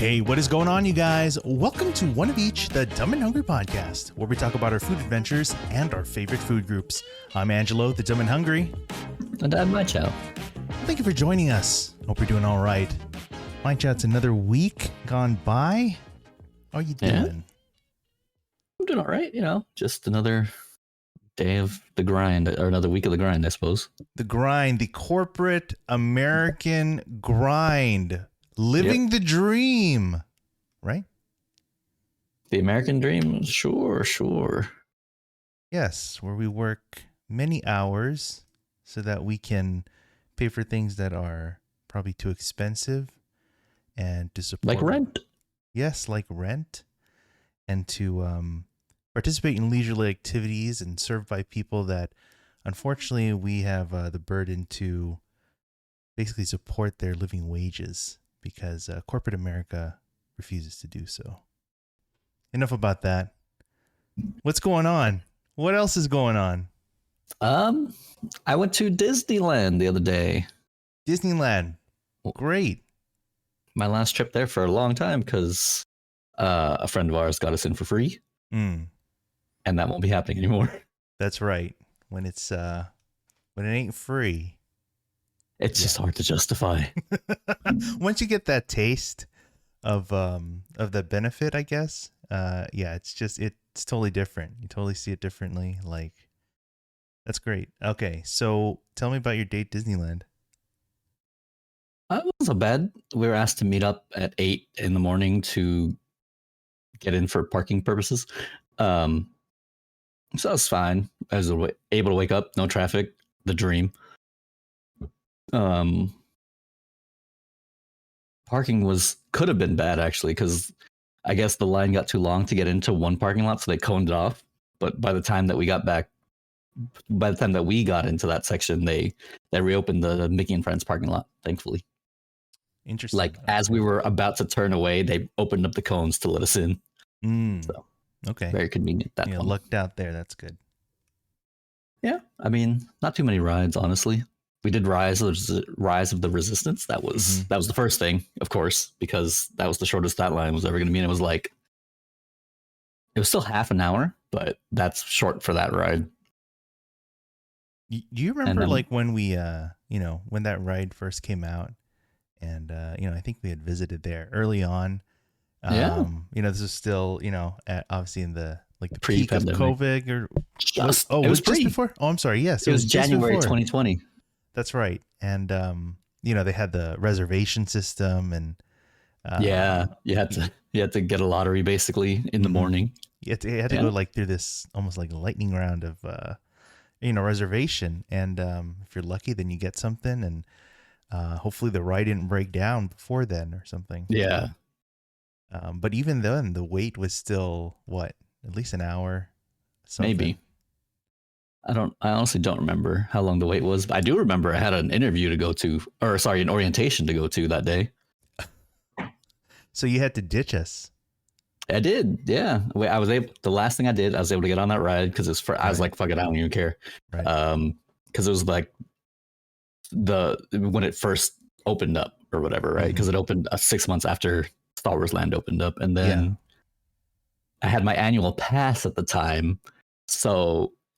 Hey, what is going on, you guys? Welcome to One of Each, the Dumb and Hungry podcast, where we talk about our food adventures and our favorite food groups. I'm Angelo, the Dumb and Hungry. And I'm Macho. Thank you for joining us. Hope you're doing all right. Macho, it's another week gone by. How are you doing? Yeah. I'm doing all right, just another day of the grind, or another week of the grind, I suppose. The grind, the corporate American grind. Living the dream, right? The American dream, sure. Yes, where we work many hours so that we can pay for things that are probably too expensive and to support. Like rent. Yes, like rent. And to participate in leisurely activities and served by people that, unfortunately, we have the burden to basically support their living wages. Because corporate America refuses to do so. Enough about that. What's going on? What else is going on? I went to Disneyland the other day. Disneyland. Great. My last trip there for a long time because a friend of ours got us in for free. And that won't be happening anymore. That's right. When it's when it ain't free. It's just hard to justify. Once you get that taste of the benefit, I guess, it's totally different. You totally see it differently. Like, that's great. Okay, so tell me about your date Disneyland. It wasn't so bad. We were asked to meet up at 8 in the morning to get in for parking purposes. So that was fine. I was able to wake up, no traffic, the dream. Parking could have been bad actually, because I guess the line got too long to get into one parking lot, so they coned it off. But by the time that we got into that section, they reopened the Mickey and Friends parking lot, thankfully. Interesting. Like as we were about to turn away, they opened up the cones to let us in. So okay, very convenient. That lucked out there. That's good. Yeah, I mean, not too many rides, honestly. We did Rise of the Resistance. That was the first thing, of course, because that was the shortest that line was ever going to be. And it was still half an hour, but that's short for that ride. Do you remember when we, when that ride first came out, and I think we had visited there early on. This is still, obviously in the peak of COVID or it was just before. Oh, I'm sorry. Yes, it was January 2020. That's right. And, they had the reservation system and, you had to get a lottery basically in the morning. You had to go through this almost like a lightning round of, reservation. And, if you're lucky, then you get something, and, hopefully the ride didn't break down before then or something. Yeah. But even then the wait was still at least an hour. Something. Maybe. I honestly don't remember how long the wait was, but I do remember I had an interview to go to, an orientation to go to that day. So you had to ditch us. I did. Yeah. The last thing I did, I was able to get on that ride because I was like, fuck it, I don't even care. Right. Cause it was like when it first opened up or whatever, right? Cause it opened 6 months after Star Wars Land opened up. And then I had my annual pass at the time.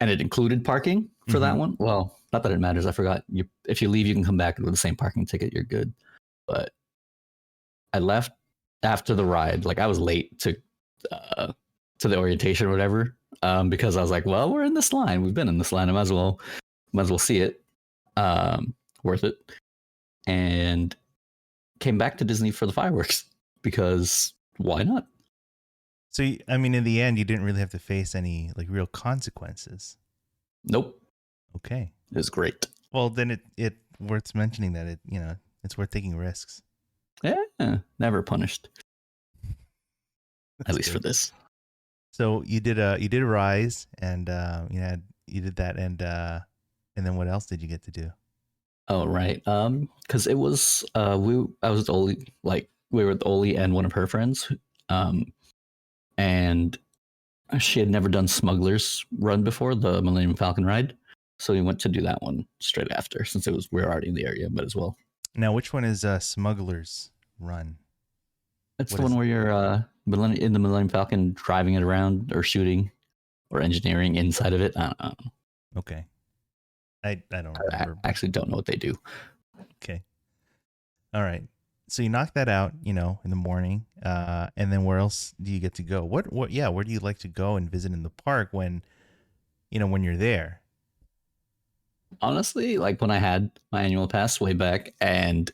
And it included parking for that one. Well, not that it matters. I forgot. If you leave, you can come back with the same parking ticket. You're good. But I left after the ride. Like I was late to the orientation or whatever, because I was like, well, we're in this line. We've been in this line. I might as well see it. Worth it. And came back to Disney for the fireworks because why not? So, in the end, you didn't really have to face any real consequences. Nope. Okay. It was great. Well, then it worth mentioning that it's worth taking risks. Yeah. Never punished. At least for this. So you did a Rise, and you did that, and then what else did you get to do? Oh, right. Because it was we were with Oli and one of her friends. And she had never done Smuggler's Run before, the Millennium Falcon ride. So we went to do that one straight after, since we were already in the area, but as well. Now, which one is Smuggler's Run? It's What the one is? where you're in the Millennium Falcon, driving it around or shooting or engineering inside of it. I don't know. Okay. I don't I remember. actually don't know what they do. Okay. All right. So you knock that out, in the morning. And then where else do you get to go? Yeah, where do you like to go and visit in the park when you're there? Honestly, like when I had my annual pass way back and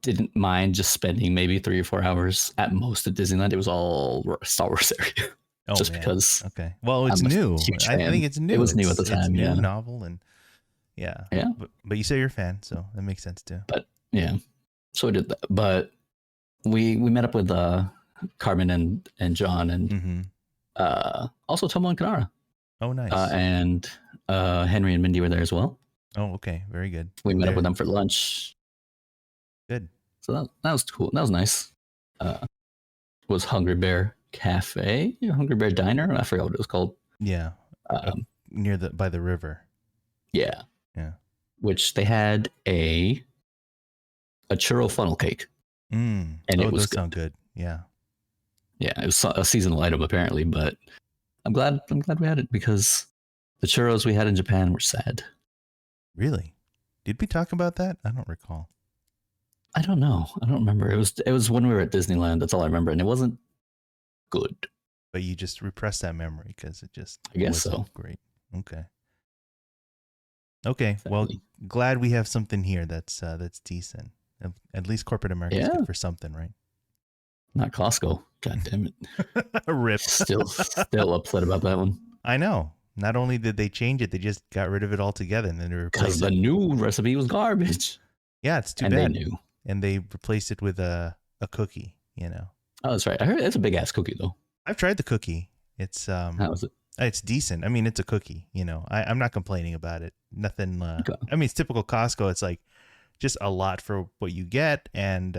didn't mind just spending maybe 3 or 4 hours at most at Disneyland, it was all Star Wars area. Oh Just man. because Okay. Well, it's I'm a new. huge I think fan. it's It new. was new at the It's time, new, yeah. novel, and yeah. Yeah. But you say you're a fan, so that makes sense too. But yeah. So I did that. But we met up with Carmen and John and Mm-hmm. also Tomo and Kanara. Oh, nice. And Henry and Mindy were there as well. Oh, okay. Very good. We met up with them for lunch. Good. So that was cool. That was nice. Was Hungry Bear Cafe, Hungry Bear Diner. I forgot what it was called. Yeah. By the river. Yeah. Yeah. Which they had a churro funnel cake. And it was does sound good. Yeah. Yeah, it was a seasonal item apparently, but I'm glad we had it because the churros we had in Japan were sad. Really? Did we talk about that? I don't recall. I don't know. I don't remember. It was when we were at Disneyland. That's all I remember, and it wasn't good. But you just repressed that memory because it just I guess wasn't so. great. Okay. Well, glad we have something here that's decent. At least corporate America's good for something, right? Not Costco. God damn it. Rip. Still upset about that one. I know. Not only did they change it, they just got rid of it altogether and then they replaced it. Because the new recipe was garbage. Yeah, it's too bad. And they knew. And they replaced it with a cookie, Oh, that's right. I heard it's a big ass cookie though. I've tried the cookie. It's how is it? It's decent. I mean, it's a cookie, I'm not complaining about it. Nothing Okay. I mean, it's typical Costco. It's like just a lot for what you get and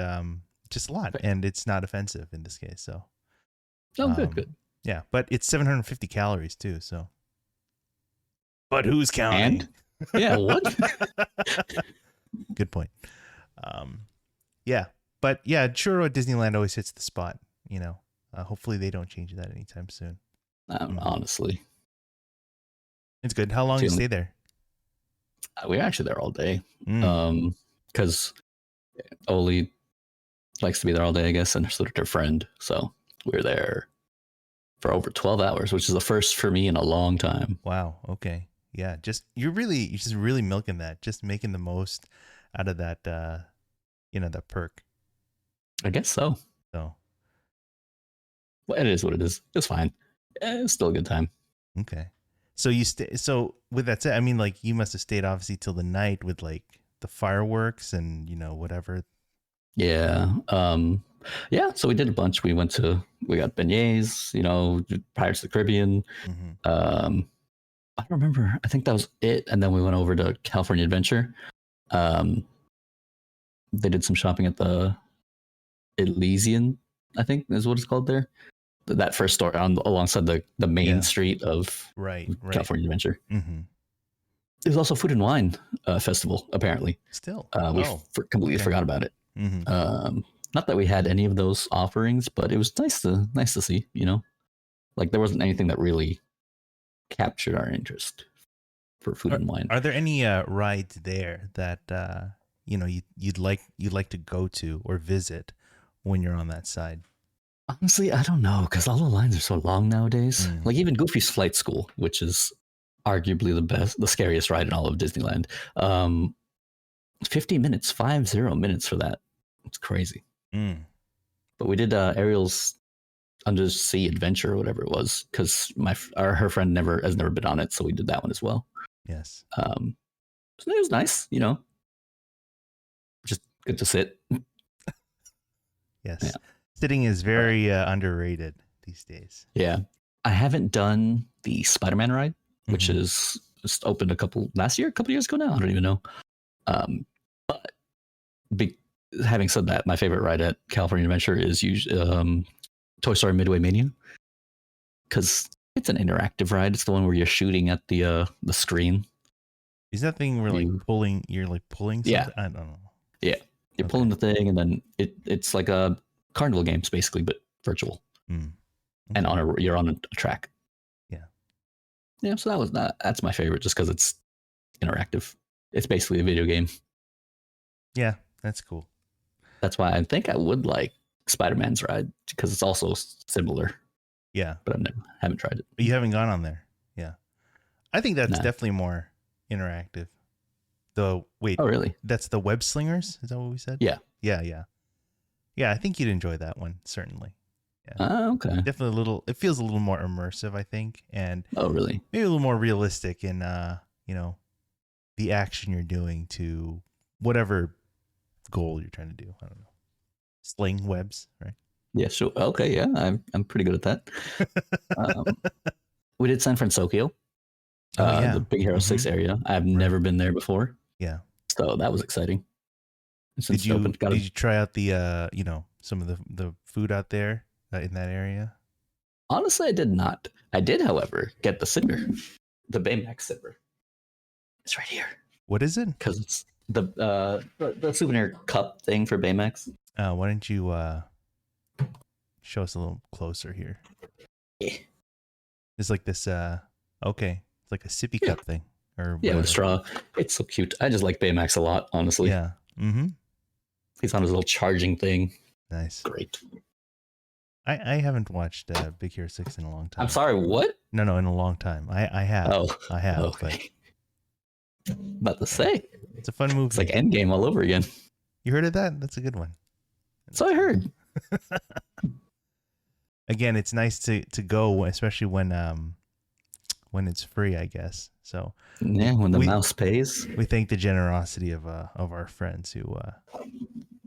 just a lot. Right. And it's not offensive in this case. So good. Yeah, but it's 750 calories too, so. But who's counting? And? Yeah, what? Good point. Yeah, but yeah, churro at Disneyland always hits the spot. Hopefully they don't change that anytime soon. Honestly, it's good. How long did you stay there? We were actually there all day. Because Oli likes to be there all day, I guess, and so did her friend. So we were there for over 12 hours, which is the first for me in a long time. Wow. Okay. Yeah. You're just really milking that, just making the most out of that, that perk. I guess so. So. Well, it is what it is. It's fine. It's still a good time. Okay. So so with that said, I mean, like you must have stayed obviously till the night with like the fireworks and, whatever. Yeah. Yeah. So we did a bunch. We got beignets, Pirates of the Caribbean. Mm-hmm. I don't remember. I think that was it. And then we went over to California Adventure. They did some shopping at the Elysian, I think is what it's called there. That first store alongside the main street of California Adventure. Mm-hmm. There's also Food and Wine Festival, apparently. Still. We completely forgot about it. Mm-hmm. Not that we had any of those offerings, but it was nice to see, like there wasn't anything that really captured our interest for Food and Wine. Are there any rides there that you'd like to go to or visit when you're on that side? Honestly, I don't know because all the lines are so long nowadays. Like even Goofy's Flight School, which is arguably the scariest ride in all of Disneyland. 50 minutes for that. It's crazy. But we did Ariel's Undersea Adventure or whatever it was because her friend has never been on it, so we did that one as well. Yes. So it was nice, just good to sit. Yes. Yeah. Sitting is very underrated these days. Yeah. I haven't done the Spider-Man ride, which is just opened a couple years ago now. I don't even know. But having said that, my favorite ride at California Adventure is usually Toy Story Midway Mania because it's an interactive ride. It's the one where you're shooting at the screen. Is that thing where pulling? You're like pulling something? Yeah. I don't know. Yeah. You're pulling the thing, and then it's like a carnival games basically, but virtual. Mm. And you're on a track. Yeah. Yeah, so that's my favorite just because it's interactive. It's basically a video game. Yeah, that's cool. That's why I think I would like Spider-Man's ride because it's also similar. Yeah. But haven't tried it. But you haven't gone on there. Yeah. I think that's definitely more interactive. Oh, really? That's the Web Slingers? Is that what we said? Yeah. Yeah, I think you'd enjoy that one, certainly. Yeah. Okay. Definitely it feels a little more immersive, I think. And really? Maybe a little more realistic in, the action you're doing to whatever goal you're trying to do. I don't know. Sling webs, right? Yeah, sure. Okay, yeah, I'm pretty good at that. We did San Francisco. The Big Hero 6 area. I've never been there before. Yeah. So that was exciting. Did you try out the some of the food out there in that area? Honestly, I did not. I did, however, get the sipper, the Baymax sipper. It's right here. What is it? Because it's the souvenir cup thing for Baymax. Why don't you show us a little closer here? Yeah. It's like this. Okay, it's like a sippy cup thing, or with a straw. It's so cute. I just like Baymax a lot, honestly. Yeah. Mm-hmm. He's on his little charging thing. Nice. Great. I haven't watched Big Hero 6 in a long time. I'm sorry, what? No, in a long time. I have. Oh, I have. Okay. But about to say. It's a fun movie. It's like Endgame all over again. You heard of that? That's a good one. So I heard. Again, it's nice to go, especially when it's free, I guess. So yeah, when the mouse pays. We thank the generosity of our friends who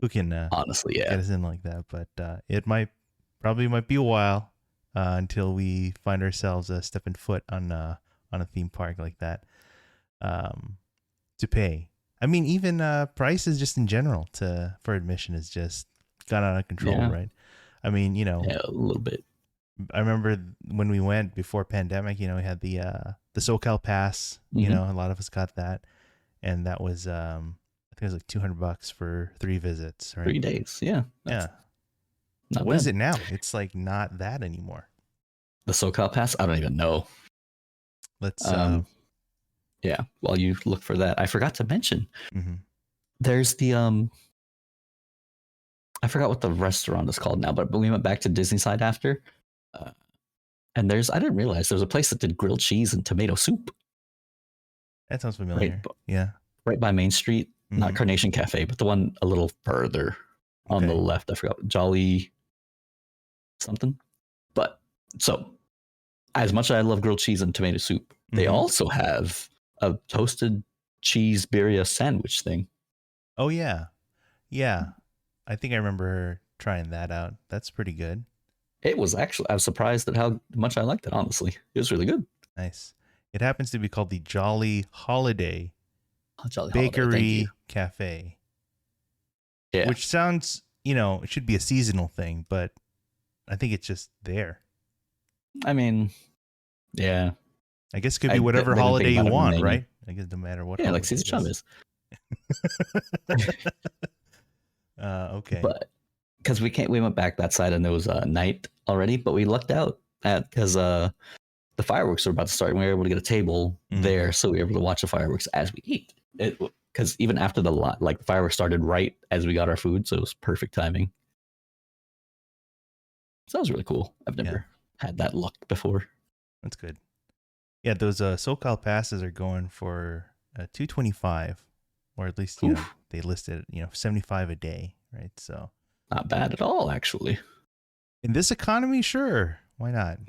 can honestly get us in like that. But it might be a while until we find ourselves stepping foot on a theme park like that to pay. I mean, even prices just in general for admission is just got out of control, right? I mean, a little bit. I remember when we went before pandemic, we had the SoCal Pass, a lot of us got that. And that was, I think it was like $200 for 3 visits, right? 3 days. Yeah. Yeah. What is it now? It's like not that anymore. The SoCal Pass? I don't even know. Let's, yeah. While you look for that, I forgot to mention, there's the, I forgot what the restaurant is called now, but we went back to DisneySide after. And I didn't realize there was a place that did grilled cheese and tomato soup. That sounds familiar. Right by Main Street, not Carnation Cafe, but the one a little further on the left. I forgot, Jolly something. But so, as much as I love grilled cheese and tomato soup, they also have a toasted cheese birria sandwich thing. Oh yeah. I think I remember trying that out. That's pretty good. It was actually, I was surprised at how much I liked it, honestly. It was really good. Nice. It happens to be called the Jolly Holiday Bakery Cafe. Yeah. Which sounds, it should be a seasonal thing, but I think it's just there. I mean, yeah. I guess it could be whatever holiday you want, right? I guess no matter what. Yeah, like Caesar Chavez. Okay. But because we went back that side and there was night already, but we lucked out because the fireworks were about to start and we were able to get a table there, so we were able to watch the fireworks as we eat. Because even after the fireworks started right as we got our food, so it was perfect timing. So that was really cool. I've never had that luck before. That's good. Yeah, those SoCal passes are going for $225, or at least they listed $75 a day, right? So not bad at all, actually. In this economy, sure, why not?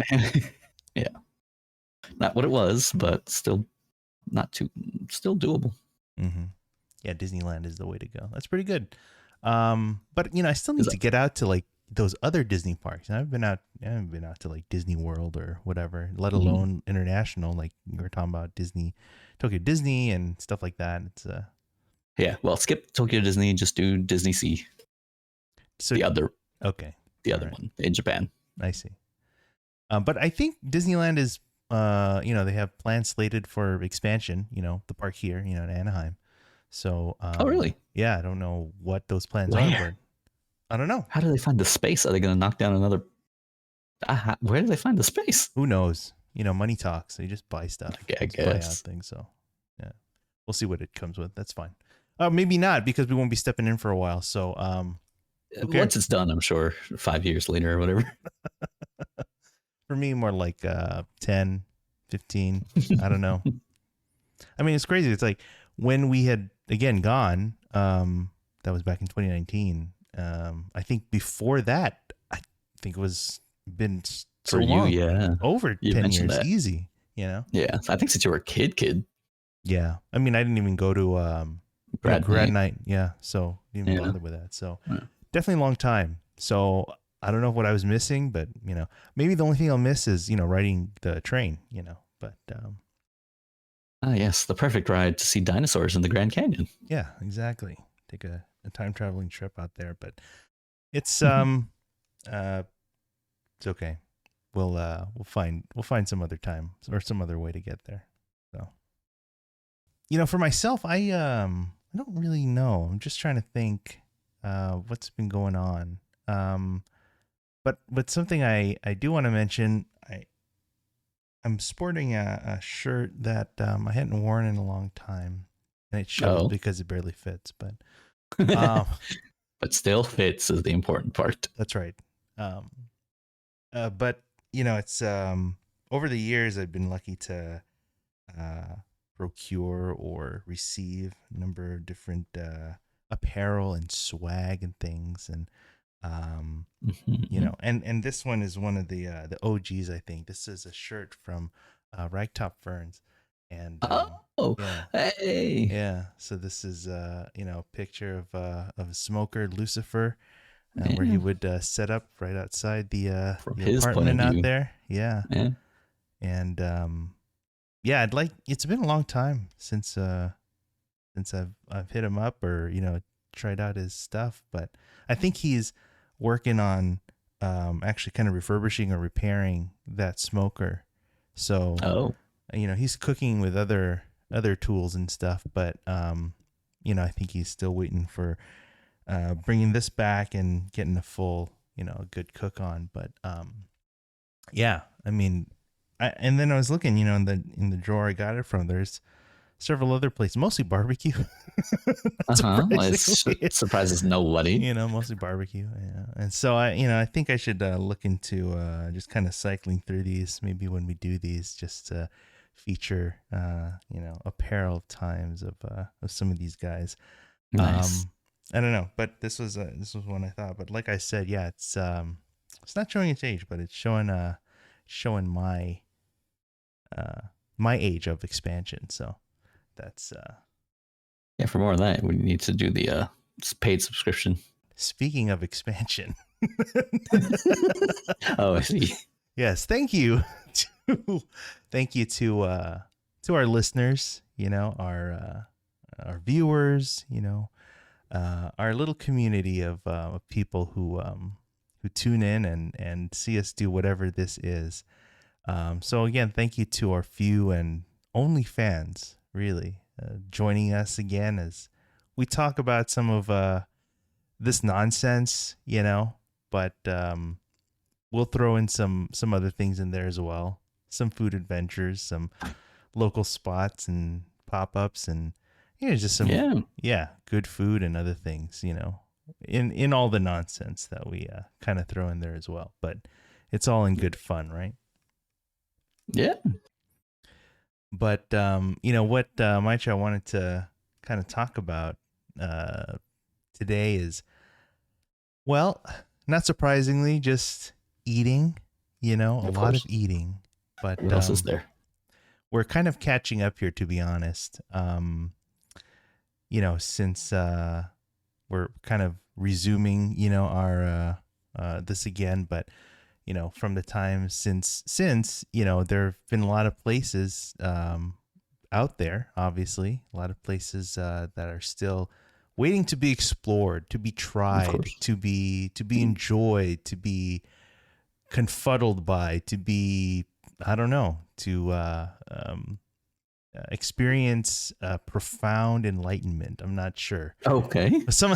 Yeah, not what it was, but still still doable. Yeah, Disneyland is the way to go. That's pretty good. But I still need to get out to like those other Disney parks. And I haven't been out to like Disney World or whatever, let alone international. Like you were talking about Tokyo Disney and stuff like that. It's yeah. Well, skip Tokyo Disney, just do Disney Sea. So the other one in Japan. I see. But I think Disneyland is they have plans slated for expansion, the park here, in Anaheim. So, oh, really? Yeah. I don't know what those plans are, I don't know. How do they find the space? Are they going to knock down another? Where do they find the space? Who knows? Money talks. They just buy stuff. I Just buy out guess. things. So, yeah, we'll see what it comes with. That's fine. Maybe not, because we won't be stepping in for a while. So, Once it's done, I'm sure 5 years later or whatever. For me, more like 10, 15. I don't know. I mean, it's crazy. It's like when we had, again, gone, that was back in 2019. I think before that, I think it was been so For long. you, yeah. Over You 10 mentioned years. that. Easy, Yeah. I think since you were a kid. Yeah. I mean, I didn't even go to grad night. Yeah. So didn't even bother with that. So definitely a long time. So I don't know what I was missing, but maybe the only thing I'll miss is, riding the train, but yes, the perfect ride to see dinosaurs in the Grand Canyon. yeah, exactly. Take a time traveling trip out there, but it's it's okay. We'll find some other time or some other way to get there. So, for myself, I don't really know. I'm just trying to think what's been going on. But something I do want to mention, I'm sporting a shirt that I hadn't worn in a long time, and it shows because it barely fits. But but still fits is the important part. That's right. But it's over the years I've been lucky to procure or receive a number of different apparel and swag and things, and and this one is one of the OGs. I think this is a shirt from Ragtop Ferns, and hey, yeah. So this is a picture of a smoker, Lucifer, where he would set up right outside the apartment out there. Yeah. And it's been a long time since I've hit him up or tried out his stuff, but I think he's working on actually kind of refurbishing or repairing that smoker. So he's cooking with other tools and stuff, but I think he's still waiting for bringing this back and getting a full a good cook on. But yeah, I mean, and then I was looking in the drawer I got it from, there's several other places, mostly barbecue. It surprises nobody. Mostly barbecue. Yeah. And so I think I should look into just kind of cycling through these, maybe when we do these, just to feature apparel times of some of these guys. Nice. I don't know, but this was one I thought. But like I said, yeah, it's not showing its age, but it's showing my age of expansion. So that's for more of that, we need to do the paid subscription. Speaking of expansion. Oh, I see. Yes, thank you to our listeners, our viewers, our little community of people who tune in and see us do whatever this is. So again, thank you to our few and only fans, really, joining us again as we talk about some of this nonsense, but we'll throw in some other things in there as well. Some food adventures, some local spots and pop-ups, and just some good food and other things, in all the nonsense that we kind of throw in there as well. But it's all in good fun, right? Yeah. But what Maicha wanted to kind of talk about today is, well, not surprisingly, just eating. A lot of eating. But what else is there? We're kind of catching up here, to be honest. Since we're kind of resuming, our this again, but from the time since there have been a lot of places out there, obviously, a lot of places that are still waiting to be explored, to be tried, to be enjoyed, to be confuddled by, to be, I don't know, to experience profound enlightenment. I'm not sure. Okay. Some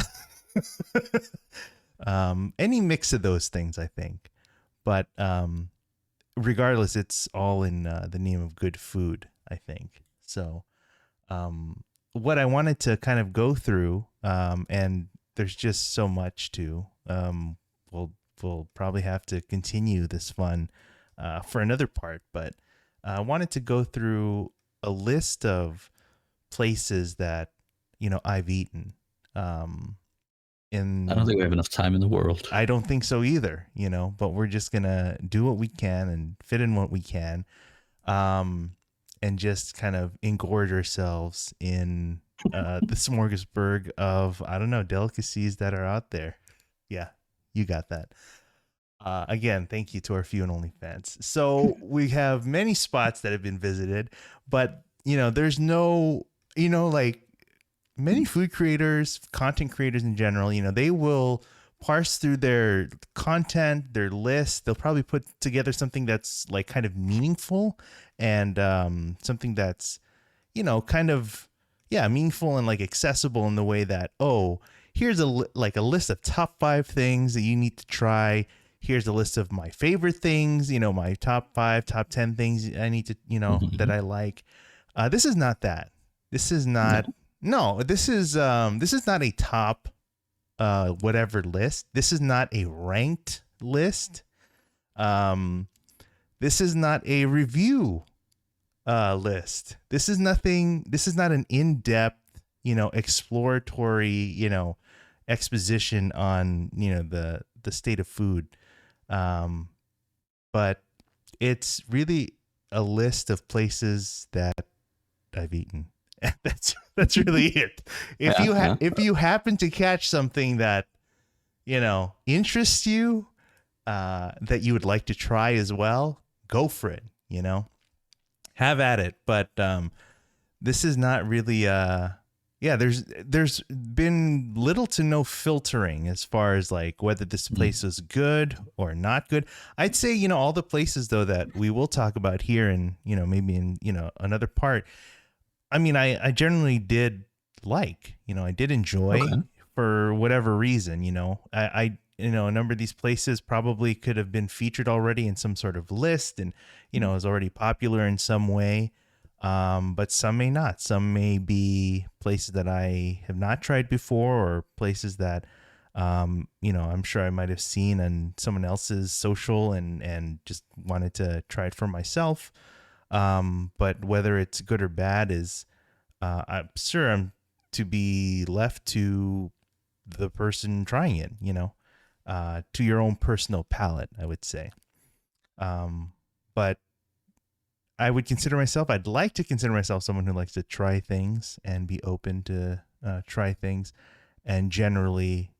Any mix of those things, I think. But regardless, it's all in the name of good food, I think. So what I wanted to kind of go through, and there's just so much to, we'll probably have to continue this fun for another part, but I wanted to go through a list of places that, I've eaten. I don't think we have enough time in the world. I don't think so either, but we're just going to do what we can and fit in what we can. And just kind of engorge ourselves in the smorgasbord of, I don't know, delicacies that are out there. Yeah, you got that. Again, thank you to our few and only fans. So we have many spots that have been visited, but, there's no, like many food creators, content creators in general, they will parse through their content, their list. They'll probably put together something that's like kind of meaningful and something that's, kind of, meaningful and like accessible in the way that, oh, here's a list of top 5 things that you need to try. Here's a list of my favorite things, my top 5, top 10 things I need to, that I like. This is not that. This is not. No, this is not a top whatever list. This is not a ranked list. This is not a review list. This is nothing. This is not an in-depth, exploratory, exposition on, the state of food. But it's really a list of places that I've eaten. That's really it. If you happen to catch something that, interests you, that you would like to try as well, go for it, have at it. But this is not really there's been little to no filtering as far as like whether this place is good or not good. I'd say, all the places though that we will talk about here and, maybe in, another part, I mean, I generally did like, I did enjoy for whatever reason, I a number of these places probably could have been featured already in some sort of list and, is already popular in some way. But some may not. Some may be places that I have not tried before or places that, I'm sure I might have seen on someone else's social and just wanted to try it for myself. But whether it's good or bad is, I'm sure I'm to be left to the person trying it, to your own personal palate, I would say. But I'd like to consider myself someone who likes to try things and be open to try things and generally,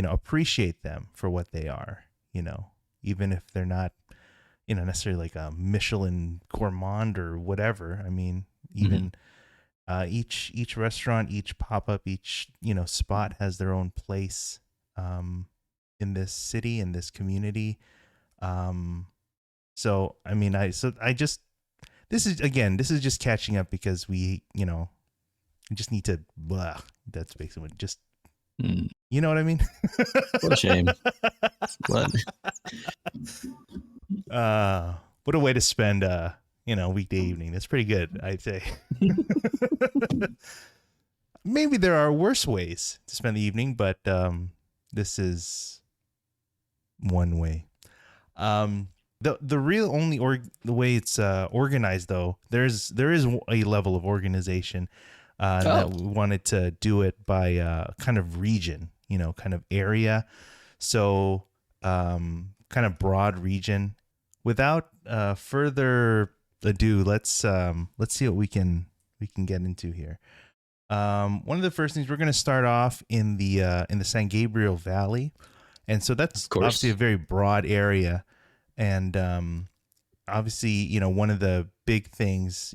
appreciate them for what they are, even if they're not, necessarily like a Michelin gourmand or whatever. I mean, even each restaurant, each pop-up, each, spot has their own place in this city, in this community. So, I mean, this is just catching up because we, just need to, that's basically what just, you know what I mean? What a shame. What a way to spend, weekday evening. That's pretty good, I'd say. Maybe there are worse ways to spend the evening, but this is one way. The real only the way it's organized though, there is a level of organization that we wanted to do it by kind of region, kind of area. So kind of broad region. Without further ado, let's see what we can get into here. One of the first things, we're going to start off in the San Gabriel Valley, and so that's obviously a very broad area. And obviously, one of the big things,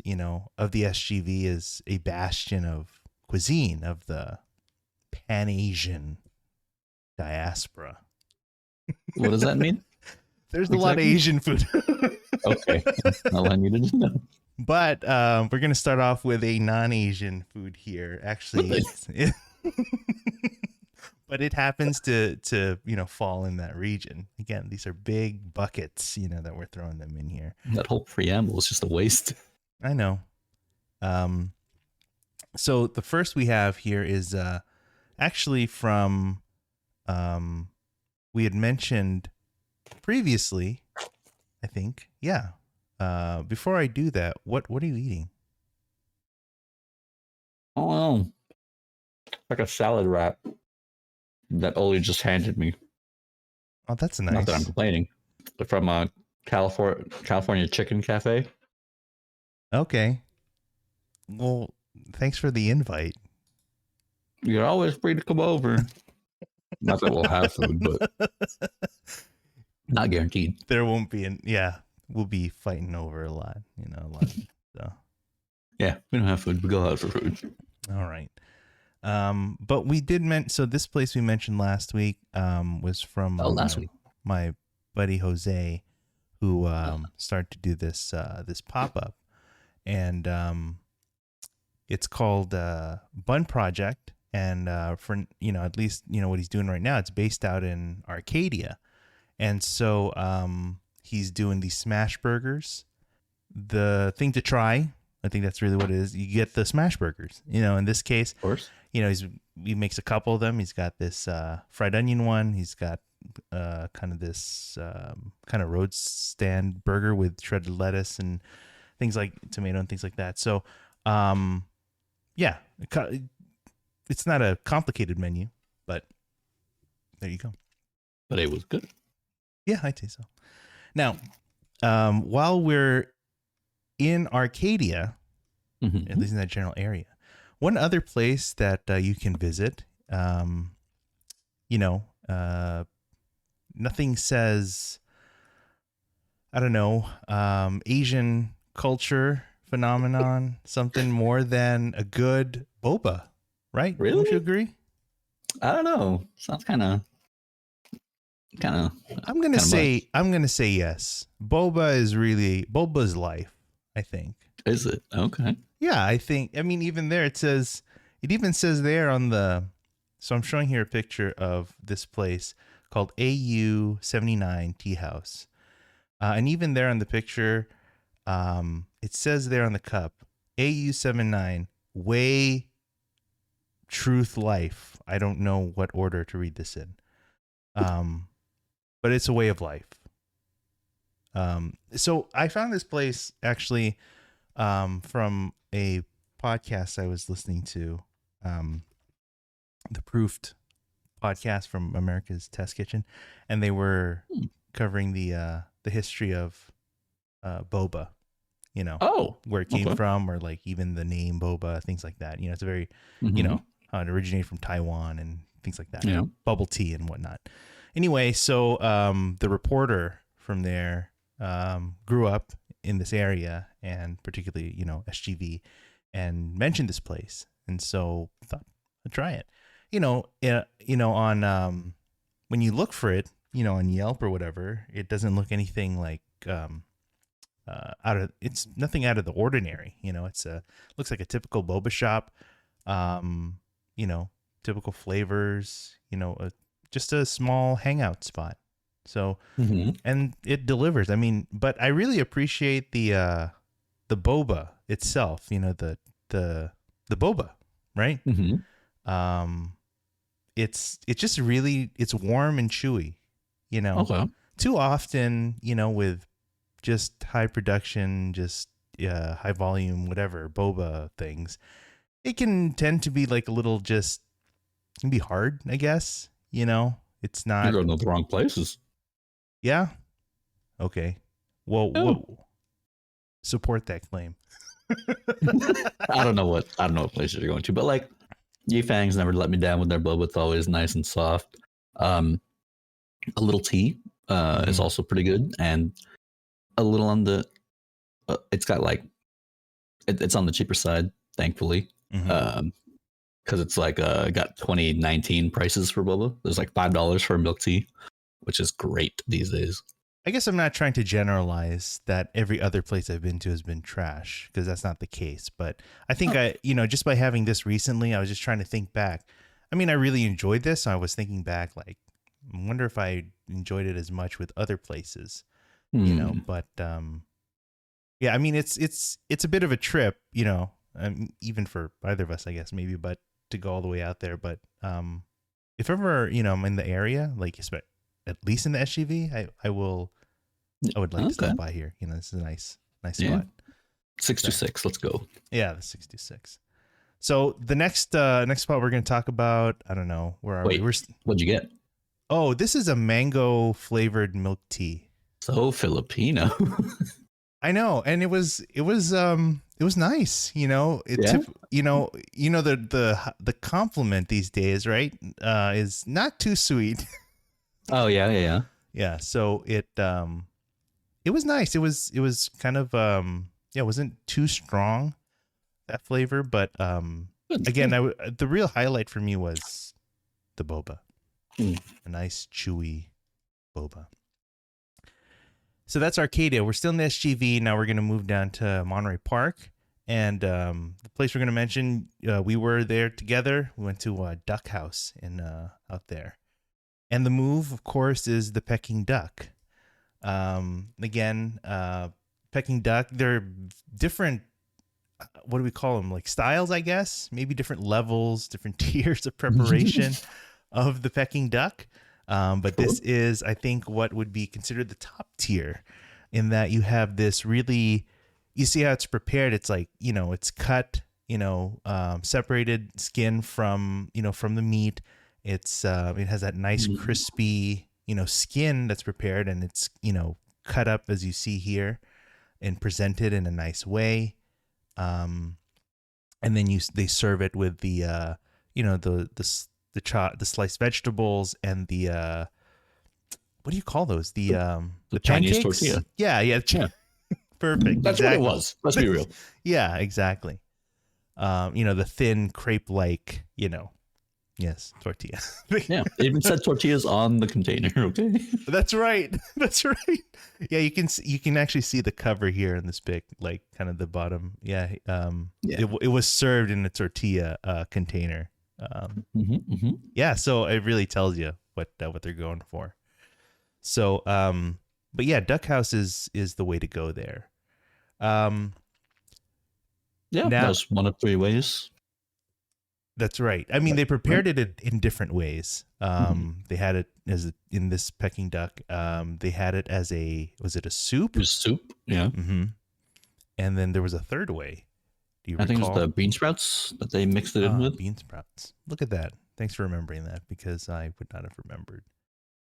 of the SGV is a bastion of cuisine of the Pan-Asian diaspora. What does that mean? There's a lot of Asian food. Okay. All I needed to know. But we're going to start off with a non-Asian food here. Actually, but it happens to fall in that region. Again, these are big buckets, that we're throwing them in here. That whole preamble is just a waste. I know. So the first we have here is actually from we had mentioned previously, I think. Yeah. Before I do that, what are you eating? Oh, like a salad wrap that Oli just handed me. Oh, that's nice. Not that I'm complaining. From a California Chicken Cafe. Okay. Well, thanks for the invite. You're always free to come over. Not that we'll have food, but not guaranteed. There won't be we'll be fighting over a lot, a lot. So yeah, we don't have food. We go out for food. All right. But we did so this place we mentioned last week was from my buddy Jose, who started to do this pop-up, and it's called Bun Project, and for at least what he's doing right now, it's based out in Arcadia, and so he's doing these smash burgers. The thing to try, I think that's really what it is. You get the smash burgers. In this case, of course, he makes a couple of them. He's got this fried onion one. He's got kind of this kind of road stand burger with shredded lettuce and things like tomato and things like that. So, yeah, it's not a complicated menu, but there you go. But it was good. Yeah, I'd say so. Now, while we're in Arcadia, at least in that general area, one other place that you can visit, nothing says, I don't know, Asian culture phenomenon, something more than a good boba, right? Really? Don't you agree? I don't know. Sounds kind of. I'm gonna say yes. Boba's life, I think. Is it? Okay. Yeah, I think. I mean, even there it even says there on the. So I'm showing here a picture of this place called AU 79 Tea House, and even there on the picture, it says there on the cup AU 79 Way Truth Life. I don't know what order to read this in. But it's a way of life. So I found this place actually from a podcast I was listening to, the Proofed podcast from America's Test Kitchen, and they were covering the history of boba, where it came from, or like even the name boba, things like that. It's a very, how it originated from Taiwan and things like that. Yeah. Bubble tea and whatnot. Anyway, so the reporter from there grew up in this area, and particularly, SGV, and mentioned this place. And so I thought, I'd try it. On when you look for it, on Yelp or whatever, it doesn't look anything like it's nothing out of the ordinary. It's looks like a typical boba shop, typical flavors, just a small hangout spot. So, and it delivers. I mean, but I really appreciate the boba itself, the boba, right? It's just really, it's warm and chewy, Okay. Too often, with just high production, just high volume, whatever, boba things, it can tend to be like a little can be hard, I guess. It's not. You're going to the wrong places. Yeah. Okay. Well, whoa. Support that claim. I don't know what places you're going to, but like Yifangs never let me down with their boba. It's always nice and soft. A little tea is also pretty good, and a little on the. It's got like, it's on the cheaper side, thankfully. Because it's like got 2019 prices for boba. There's like $5 for a milk tea, which is great these days. I guess I'm not trying to generalize that every other place I've been to has been trash, because that's not the case. But I think just by having this recently, I was just trying to think back. I mean, I really enjoyed this. I was thinking back, like, I wonder if I enjoyed it as much with other places, but yeah, I mean, it's a bit of a trip, even for either of us, I guess, maybe, but to go all the way out there. But if ever, I'm in the area, like at least in the SGV, I would like to Okay. stop by here. This is a nice Yeah. spot. 626. Let's go. Yeah, the 66. So the next spot we're going to talk about, I don't know, where are we? What'd you get? Oh, this is a mango flavored milk tea. So Filipino. I know, and it was nice, the compliment these days, right? Is not too sweet. Oh yeah. Yeah, so it was nice. It was kind of it wasn't too strong, that flavor, but again, the real highlight for me was the boba. A nice chewy boba. So that's Arcadia. We're still in the SGV. Now we're going to move down to Monterey Park. And the place we're going to mention, we were there together. We went to Duck House out there. And the move, of course, is the Peking duck. Again, Peking duck, they're different, what do we call them? Like styles, I guess? Maybe different levels, different tiers of preparation of the Peking duck. But this is, I think, what would be considered the top tier, in that you have this really, you see how it's prepared. It's like, it's cut, separated skin from the meat. It has that nice crispy, skin that's prepared, and it's, cut up as you see here and presented in a nice way. And then they serve it with the sliced vegetables and the what do you call those? The Chinese pancakes? tortilla. Yeah. Perfect. That's exactly what it was. Let's be real. Yeah, exactly. The thin crepe-like, yes, tortilla. Yeah, it even said tortillas on the container. Okay. That's right. Yeah, you can actually see the cover here in this pic, like kind of the bottom. Yeah. It was served in a tortilla container. Yeah, so it really tells you what they're going for. So but yeah, Duck House is the way to go there. That's one of three ways. That's right. I mean, they prepared it in different ways. They had it in this Peking duck. They had it as was it a soup? It was soup, yeah. And then there was a third way. Do you recall? I think it was the bean sprouts that they mixed it in with. Bean sprouts. Look at that. Thanks for remembering that, because I would not have remembered.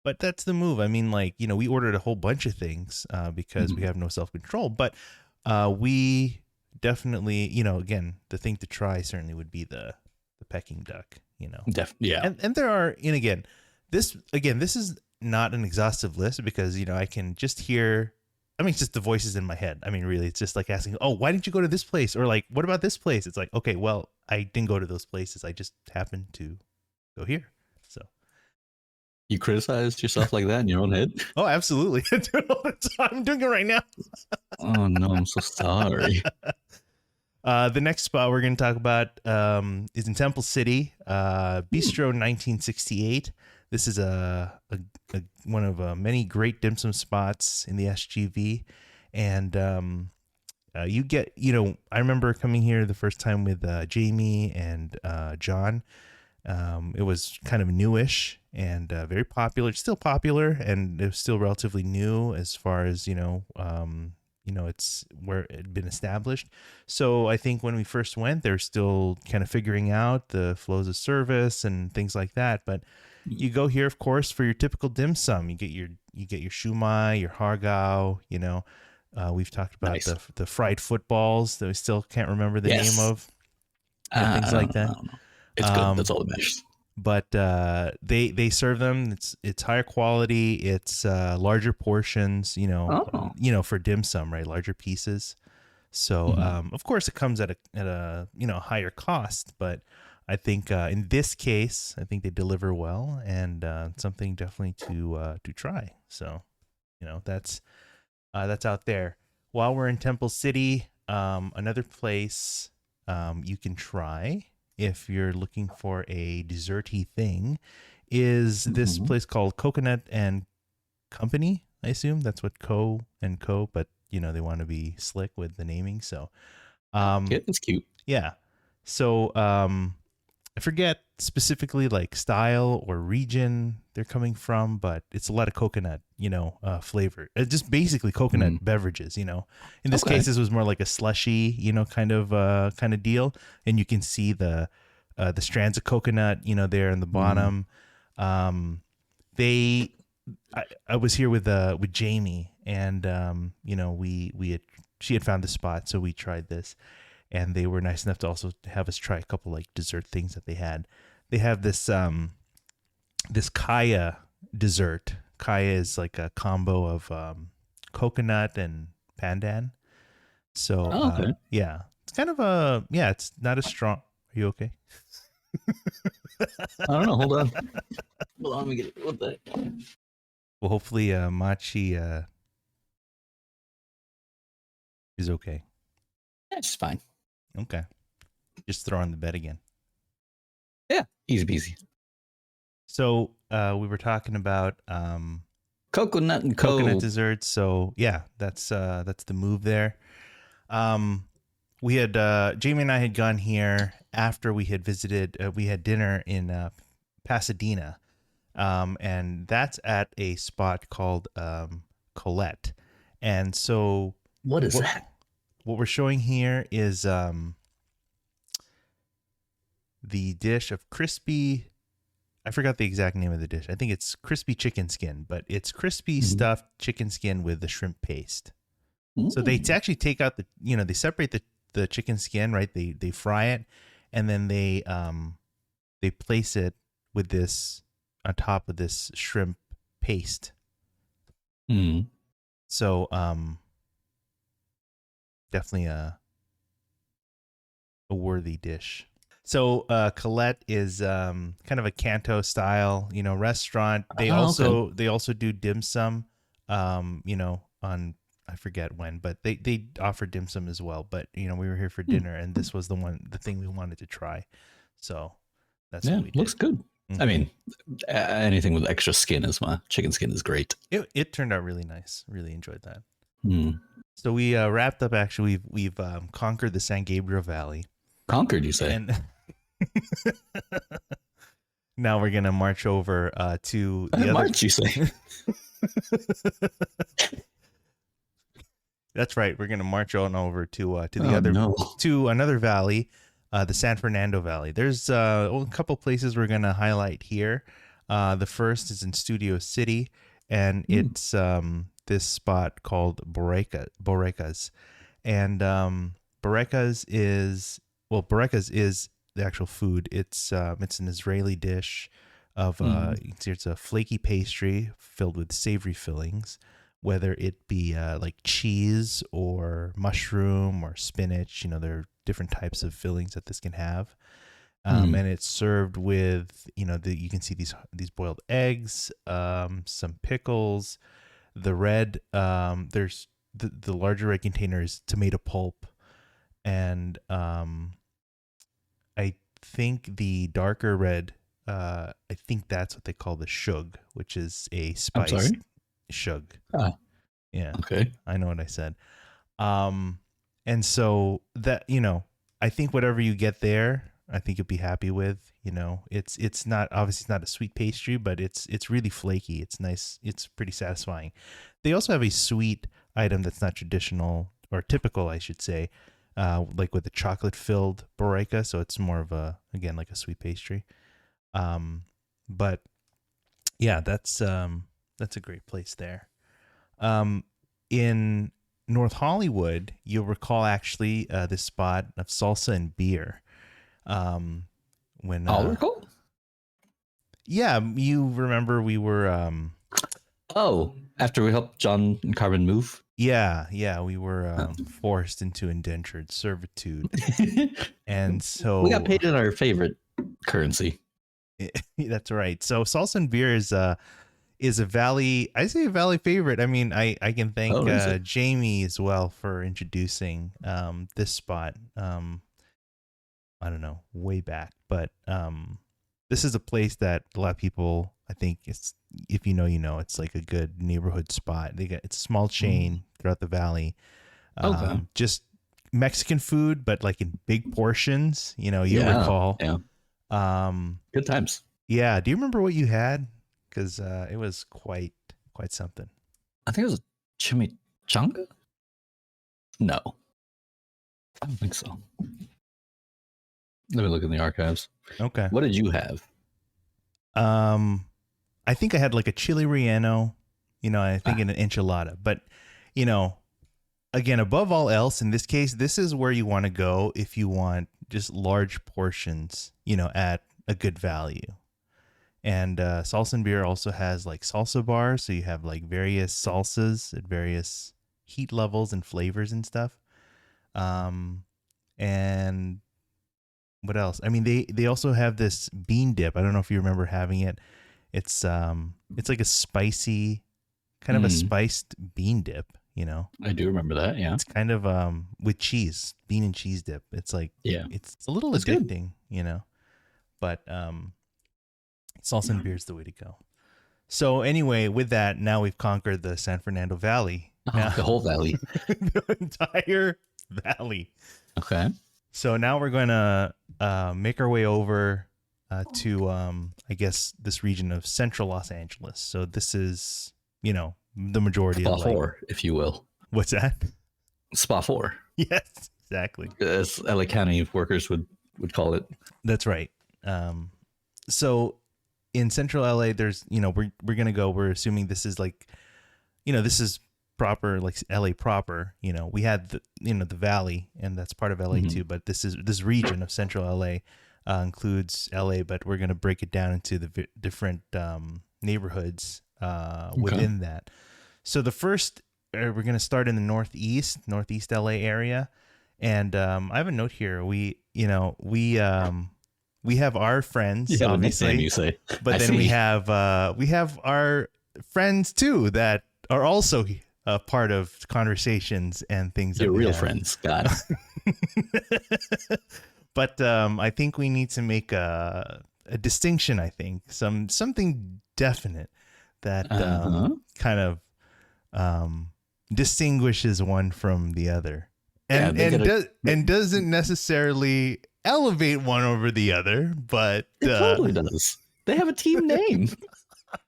But that's the move. I mean, like, we ordered a whole bunch of things because we have no self-control. But we definitely, again, the thing to try certainly would be the Peking duck, Yeah. And there are, and again, this is not an exhaustive list, because, I can just hear, it's just the voices in my head. I mean, really, it's just like asking, oh, why didn't you go to this place? Or like, what about this place? It's like, okay, well, I didn't go to those places. I just happened to go here. So you criticized yourself like that in your own head? Oh, absolutely. I'm doing it right now. Oh, no, I'm so sorry. The next spot we're going to talk about is in Temple City, Bistro 1968. This is one of many great dim sum spots in the SGV. And you get, I remember coming here the first time with Jamie and John. It was kind of newish and very popular. It's still popular, and it was still relatively new as far as, it's where it had been established. So I think when we first went, they're still kind of figuring out the flows of service and things like that. But you go here, of course, for your typical dim sum. You get your shumai, your hargao. We've talked about the fried footballs that we still can't remember the name of. Things like that. It's good. That's all that matters. But they serve them. It's higher quality. It's larger portions. For dim sum, right? Larger pieces. So of course it comes at a higher cost. But I think in this case, I think they deliver well, and something definitely to try. So that's out there. While we're in Temple City, another place you can try if you're looking for a desserty thing, is this place called Coconut and Company. I assume that's what Co and Co, but they want to be slick with the naming. So, Yeah, that's cute. yeah. So, I forget specifically like style or region they're coming from, but it's a lot of coconut, flavor. It's just basically coconut beverages, In this case, this was more like a slushy, kind of deal. And you can see the strands of coconut, there in the bottom. I was here with Jamie, and she had found the spot, so we tried this. And they were nice enough to also have us try a couple like dessert things that they had. They have this this kaya dessert. Kaya is like a combo of coconut and pandan. So yeah, it's kind of it's not as strong. Are you okay? I don't know. Hold on. Hold on. Let me get it. What the heck? Well, hopefully Machi is okay. That's fine. Okay. Just throw on the bed again. Yeah, easy peasy. So we were talking about coconut and coconut desserts. So yeah, that's the move there. We had Jamie and I had gone here after we had visited. We had dinner in Pasadena, and that's at a spot called Colette. And so what is that? What we're showing here is the dish of crispy. I forgot the exact name of the dish. I think it's crispy chicken skin, but it's crispy stuffed chicken skin with the shrimp paste. So they actually take out they separate the chicken skin, right? They fry it, and then they place it with this on top of this shrimp paste. So definitely a worthy dish. So Colette is kind of a Canto style, restaurant. They also do dim sum, on I forget when, but they offer dim sum as well. But we were here for dinner, and this was the thing we wanted to try. So that's what we did. Looks good. I mean, anything with extra skin chicken skin is great. It turned out really nice. Really enjoyed that. So we wrapped up. Actually, we've conquered the San Gabriel Valley. Conquered, you say? And now we're gonna march over to the other. March, you say? That's right. We're gonna march on over to another valley, the San Fernando Valley. There's a couple places we're gonna highlight here. The first is in Studio City, and it's this spot called Borecas, and Borecas is the actual food. It's an Israeli dish of you can see it's a flaky pastry filled with savory fillings, whether it be like cheese or mushroom or spinach. There are different types of fillings that this can have. And it's served with, you can see these boiled eggs, some pickles, the red, there's the larger red container is tomato pulp, and I think the darker red, I think that's what they call the shug, which is a spice. I'm sorry? Shug. Yeah. Okay. I know what I said. And so that, I think whatever you get there, I think you'll be happy with. It's not, obviously it's not a sweet pastry, but it's really flaky. It's nice. It's pretty satisfying. They also have a sweet item that's not traditional or typical, I should say, like with the chocolate filled boreka. So it's more of again, like a sweet pastry. But yeah, that's a great place there. In North Hollywood, you'll recall actually this spot of salsa and beer. When recall? Yeah, you remember we were after we helped John and Carbon move? Yeah, we were forced into indentured servitude. And so we got paid in our favorite currency. That's right. So salsa and beer is a valley. I say a valley favorite. I mean, I can thank Jamie as well for introducing this spot. I don't know, way back. But this is a place that a lot of people, I think, it's if you know, you know, it's like a good neighborhood spot. It's a small chain throughout the valley. Okay. Just Mexican food, but like in big portions. You know, you Yeah. recall. Yeah. Good times. Yeah. Do you remember what you had? Because it was quite something. I think it was a chimichanga. No, I don't think so. Let me look in the archives. Okay. What did you have? I think I had like a chili relleno, you know, I think an enchilada. But, you know, again, above all else, in this case, this is where you want to go if you want just large portions, you know, at a good value. And Salsa and Beer also has like salsa bars, so you have like various salsas at various heat levels and flavors and stuff. And what else? I mean, they also have this bean dip. I don't know if you remember having it. It's like a spicy, kind of a spiced bean dip. You know, I do remember that. Yeah, it's kind of with cheese, bean and cheese dip. It's like it's a little That's addicting, you know, but salsa and beer is the way to go. So anyway, with that, now we've conquered the San Fernando Valley. the whole valley, the entire valley. Okay. So now we're going to make our way over to, I guess, this region of central Los Angeles. So this is, you know, the majority Spa of 4, if you will. What's that? Spa 4. Yes, exactly. As LA County workers would call it. That's right. So in central LA, there's, you know, we're going to go, we're assuming this is like, you know, this is proper, like LA proper, you know, we had the, you know, the valley, and that's part of LA too, but this region of central LA includes LA, but we're going to break it down into the different neighborhoods within that. So the first, we're going to start in the northeast LA area. And I have a note here. We have our friends, obviously, you say. But then we have our friends too that are also part of conversations and things. Your real friends, God. But I think we need to make a distinction. I think something definite that kind of distinguishes one from the other, and doesn't necessarily elevate one over the other, but it totally does. They have a team name.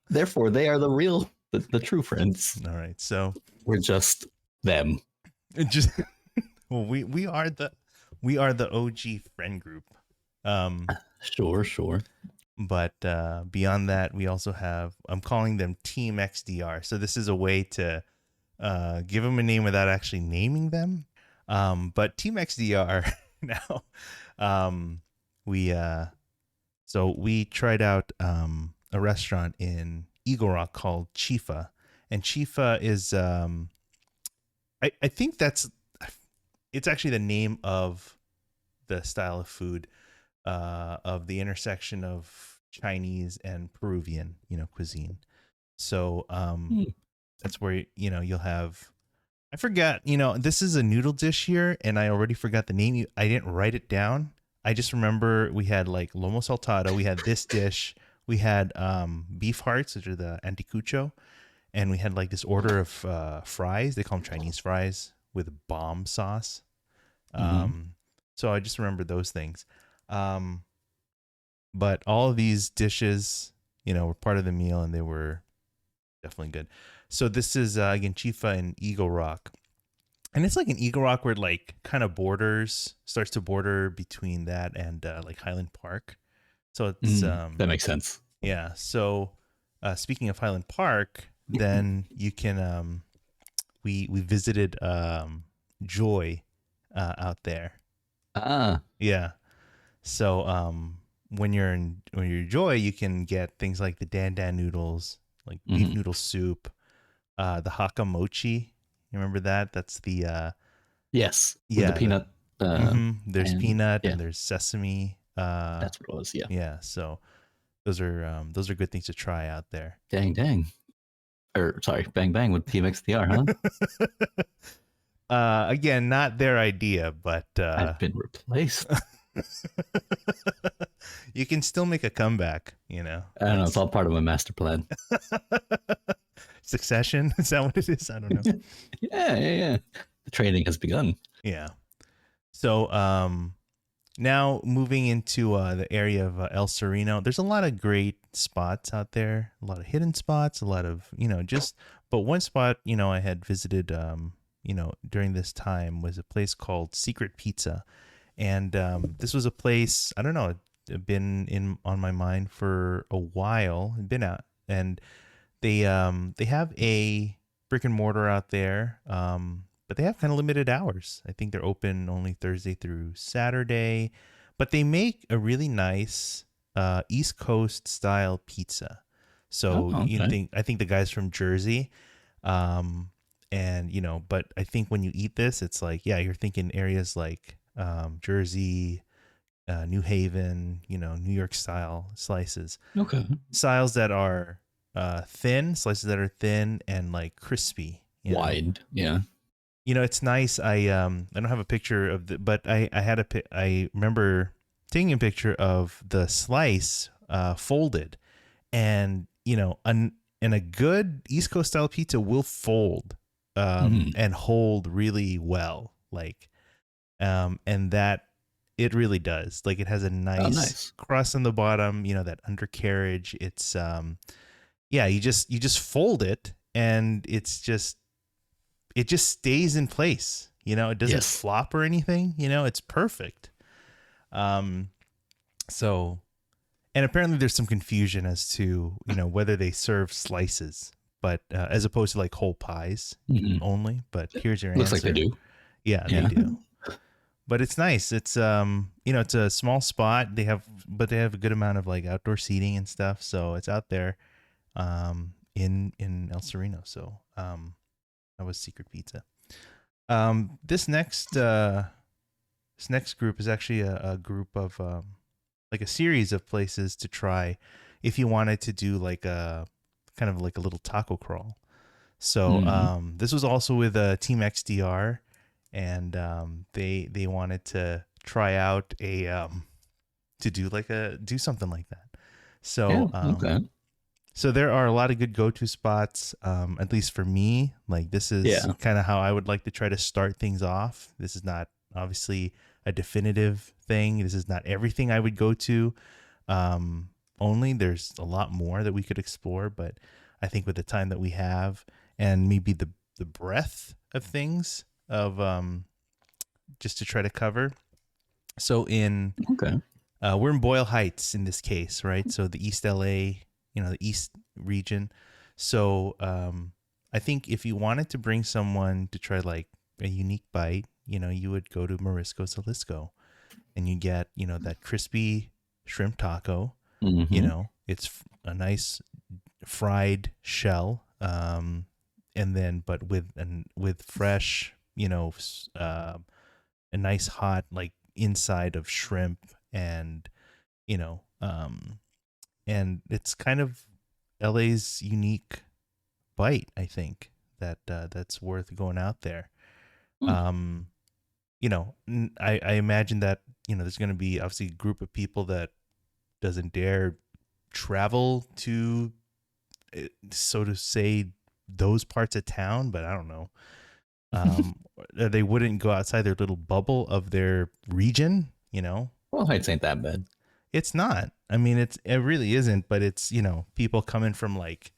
Therefore, they are the true friends. All right, so we're just them. Well, we are the OG friend group. Sure. But beyond that, we also have, I'm calling them Team XDR. So this is a way to give them a name without actually naming them. But Team XDR now, we tried out a restaurant in Eagle Rock called Chifa. And Chifa is, I think it's actually the name of the style of food of the intersection of Chinese and Peruvian, you know, cuisine. So that's where, you know, you'll have, I forgot, you know, this is a noodle dish here, and I already forgot the name. I didn't write it down. I just remember we had like lomo saltado. We had this dish. We had beef hearts, which are the anticucho. And we had like this order of fries. They call them Chinese fries with bomb sauce. So I just remember those things. But all of these dishes, you know, were part of the meal, and they were definitely good. So this is, again, Chifa in Eagle Rock. And it's like in Eagle Rock where it like kind of starts to border between that and like Highland Park. So it's... that makes sense. Yeah. So speaking of Highland Park, then you can... we visited Joy out there. Yeah. So when you're Joy, you can get things like the dan dan noodles, like beef noodle soup, the Hakka mochi. You remember that? That's the yes, with the peanut. There's peanut and there's sesame. That's what it was. Yeah. Yeah. So those are good things to try out there. Dang. Or sorry, bang with TMXDR, huh? Again, not their idea, but I've been replaced. You can still make a comeback, you know. I don't know. It's all part of my master plan. Succession, is that what it is? I don't know. Yeah. The training has begun. Yeah. So, now moving into the area of El Sereno, there's a lot of great spots out there, a lot of hidden spots, a lot of, but one spot, I had visited, during this time was a place called Secret Pizza. And this was a place, I don't know, it been on my mind for a while, been out. And they have a brick and mortar out there, but they have kind of limited hours. I think they're open only Thursday through Saturday, but they make a really nice East Coast style pizza. So Okay. I think the guys from Jersey, and but I think when you eat this, it's like, yeah, you're thinking areas like Jersey, New Haven, New York style slices, Okay. styles that are thin, slices that are thin and like crispy, Wide. Yeah. It's nice. I don't have a picture of but I had I remember taking a picture of the slice folded, and and a good East Coast style pizza will fold and hold really well, like and that it really does. Like, it has a Oh, nice nice. crust on the bottom, that undercarriage. It's yeah, you just fold it, and it just stays in place. It doesn't Yes. flop or anything. It's perfect. Um, so, and apparently there's some confusion as to whether they serve slices, but as opposed to like whole pies only. But here's your Looks like they answer. do. Yeah, they Yeah. do. But it's nice. It's it's a small spot. But they have a good amount of like outdoor seating and stuff. So it's out there, in El Sereno. So that was Secret Pizza. This next group is actually a group of like a series of places to try if you wanted to do like a kind of like a little taco crawl. So this was also with Team XDR, and they wanted to try out to do something like that. Yeah. So Okay. so there are a lot of good go-to spots, at least for me. Like, this is Yeah. kind of how I would like to try to start things off. This is not obviously a definitive thing. This is not everything I would go to. Only there's a lot more that we could explore, but I think with the time that we have, and maybe the breadth of things of just to try to cover. So Okay. we're in Boyle Heights in this case, right? So the East LA, the East region. So I think if you wanted to bring someone to try like a unique bite, you would go to Morisco Jalisco, and you get, that crispy shrimp taco. It's a nice fried shell, and then but with fresh, a nice hot like inside of shrimp, and you know, and it's kind of LA's unique bite. I think that's worth going out there. Hmm. Um, I imagine that there's going to be obviously a group of people that doesn't dare travel to, so to say, those parts of town, but I don't know. Um, they wouldn't go outside their little bubble of their region. Well, Heights ain't that bad. It's not. I mean, it really isn't. But it's people coming from like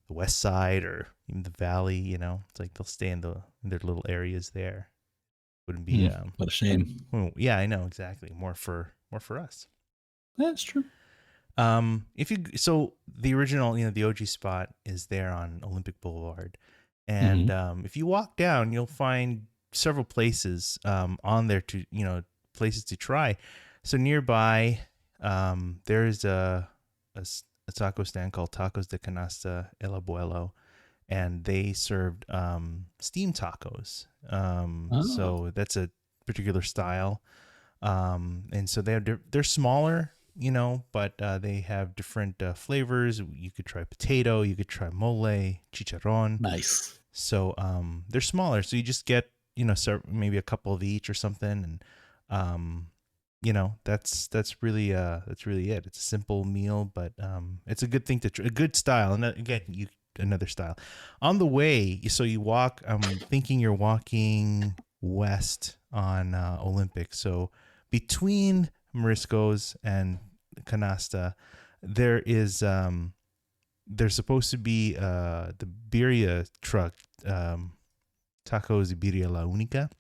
the west side or even the valley. It's like they'll stay in their little areys there. Wouldn't be What a shame. well, yeah, I know exactly. More for us. That's true. If you so the original, the OG spot is there on Olympic Boulevard, and if you walk down, you'll find several places on there to places to try. So nearby, there's a taco stand called Tacos de Canasta El Abuelo, and they served steamed tacos. Oh, So that's a particular style, and so they're smaller, but they have different flavors. You could try potato, you could try mole, chicharron. nice. So they're smaller, so you just get maybe a couple of each or something, and that's really it. It's a simple meal, but it's a good thing to a good style. And again, another style. On the way, so you walk. I'm thinking you're walking west on Olympic. So between Morisco's and Canasta, there is there's supposed to be the birria truck, Tacos de Birria La Única,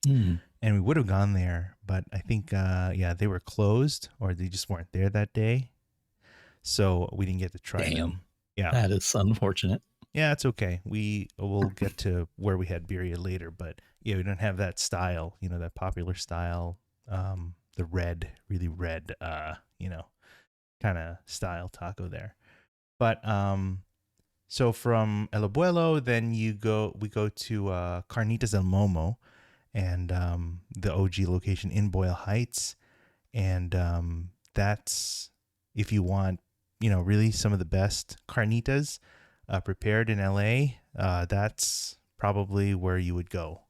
and we would have gone there, but I think they were closed or they just weren't there that day, so we didn't get to try them. Yeah, that is unfortunate. Yeah, it's okay. We will get to where we had birria later, but yeah, we don't have that style, that popular style, the really red, kind of style taco there. But so from El Abuelo, then we go to Carnitas El Momo, and the OG location in Boyle Heights, and that's if you want, really some of the best carnitas prepared in LA. That's probably where you would go.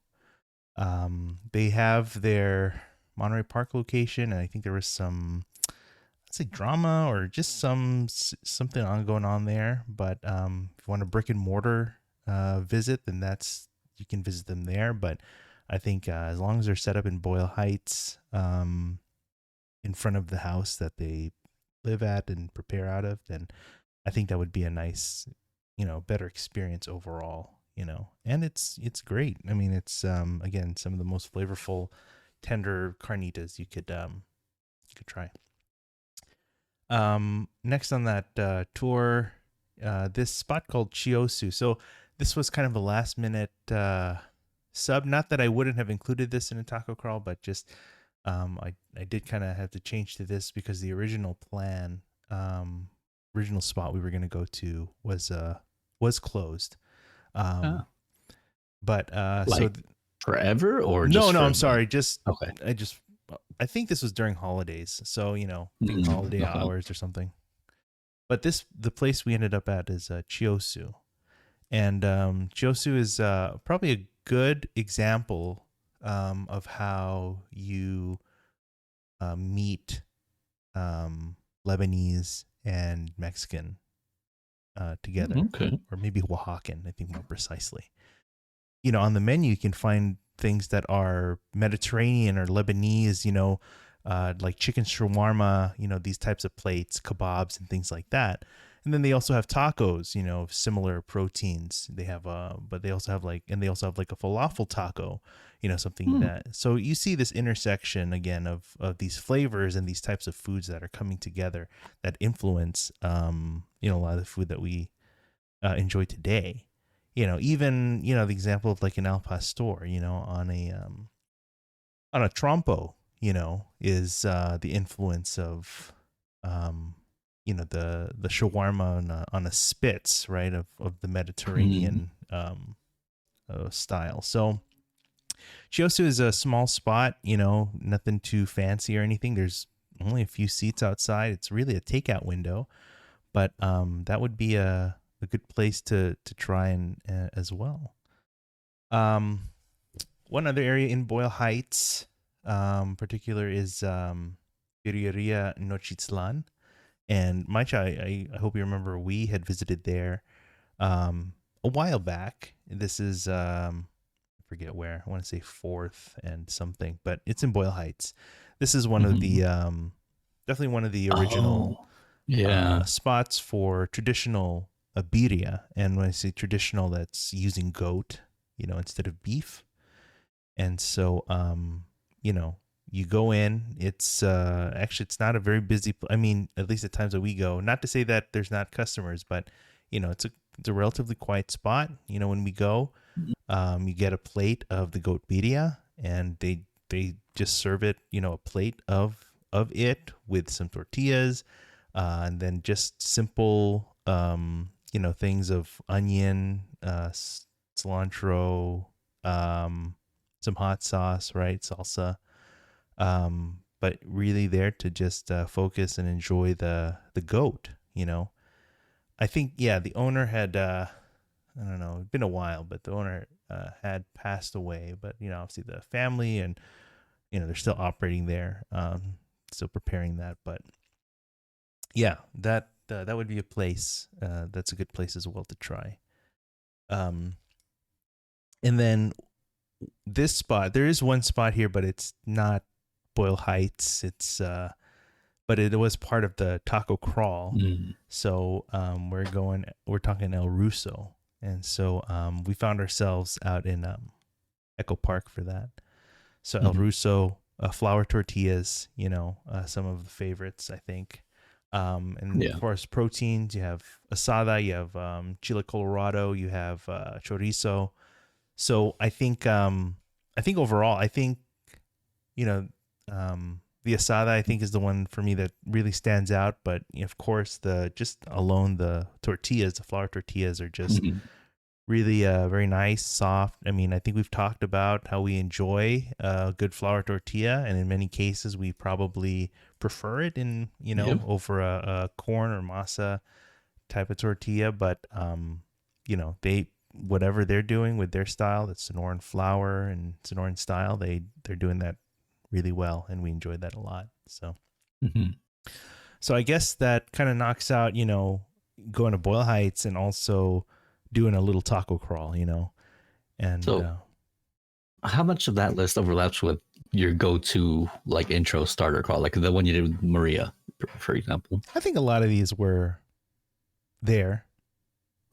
They have their Monterey Park location, and I think there was some, let's say, drama or just something going on there. But if you want a brick and mortar visit, then you can visit them there. But I think as long as they're set up in Boyle Heights, in front of the house that they live at and prepare out of, then I think that would be a nice, better experience overall. And it's great. I mean, it's again, some of the most flavorful, tender carnitas you could try. Next on that tour, this spot called Chiosu. So this was kind of a last minute sub. Not that I wouldn't have included this in a taco crawl, but just I did kind of have to change to this because the original plan, original spot we were going to go to was closed. But so forever or no, just I'm sorry. Just okay. I think this was during holidays, so holiday hours or something. But the place we ended up at is Chiosu, and Chiosu is probably a good example of how you meet Lebanese and Mexican together, or maybe Oaxacan, I think more precisely. On the menu you can find things that are Mediterranean or Lebanese, like chicken shawarma, these types of plates, kebabs, and things like that. And then they also have tacos, similar proteins. They have, but they also have like a falafel taco, something that. So you see this intersection again of these flavors and these types of foods that are coming together that influence, a lot of the food that we enjoy today. Even the example of like an al pastor, on a trompo, is the influence of the shawarma on a spits, right, of the Mediterranean style. So Chiosu is a small spot, nothing too fancy or anything. There's only a few seats outside. It's really a takeout window, but that would be a good place to try and as well. One other area in Boyle Heights, particular, is Birreria Nochitlan. And Maicha, I hope you remember we had visited there a while back. This is I forget where. I want to say 4th and something, but it's in Boyle Heights. This is one of the definitely one of the original spots for traditional birria. And when I say traditional, that's using goat, instead of beef. And so you go in, it's actually, it's not a very busy, I mean, at least at times that we go, not to say that there's not customers, but it's a relatively quiet spot. When we go, you get a plate of the goat birria, and they just serve it, a plate of it with some tortillas, and then just simple things of onion, cilantro, some hot sauce, right, salsa, but really there to just focus and enjoy the goat. I think the owner had I don't know, it'd been a while, but the owner had passed away. But obviously the family and they're still operating there, still preparing that. But yeah, that would be a place. That's a good place as well to try. And then this spot, there is one spot here, but it's not Boyle Heights. It's but it was part of the taco crawl. So we're talking El Russo. And so we found ourselves out in Echo Park for that. So El Russo, flour tortillas, some of the favorites, I think. And as far as proteins, you have asada, you have chile colorado, you have chorizo. So I think overall, the asada, I think, is the one for me that really stands out. But of course, the tortillas, the flour tortillas, are just really very nice, soft. I mean, I think we've talked about how we enjoy a good flour tortilla, and in many cases, we probably prefer it over a corn or masa type of tortilla. But whatever they're doing with their style, that's Sonoran flour and Sonoran style, they're doing that really well, and we enjoyed that a lot. So so I guess that kind of knocks out going to Boyle Heights and also doing a little taco crawl, and so how much of that list overlaps with your go-to like intro starter crawl, like the one you did with Maria, for example? I think a lot of these were there.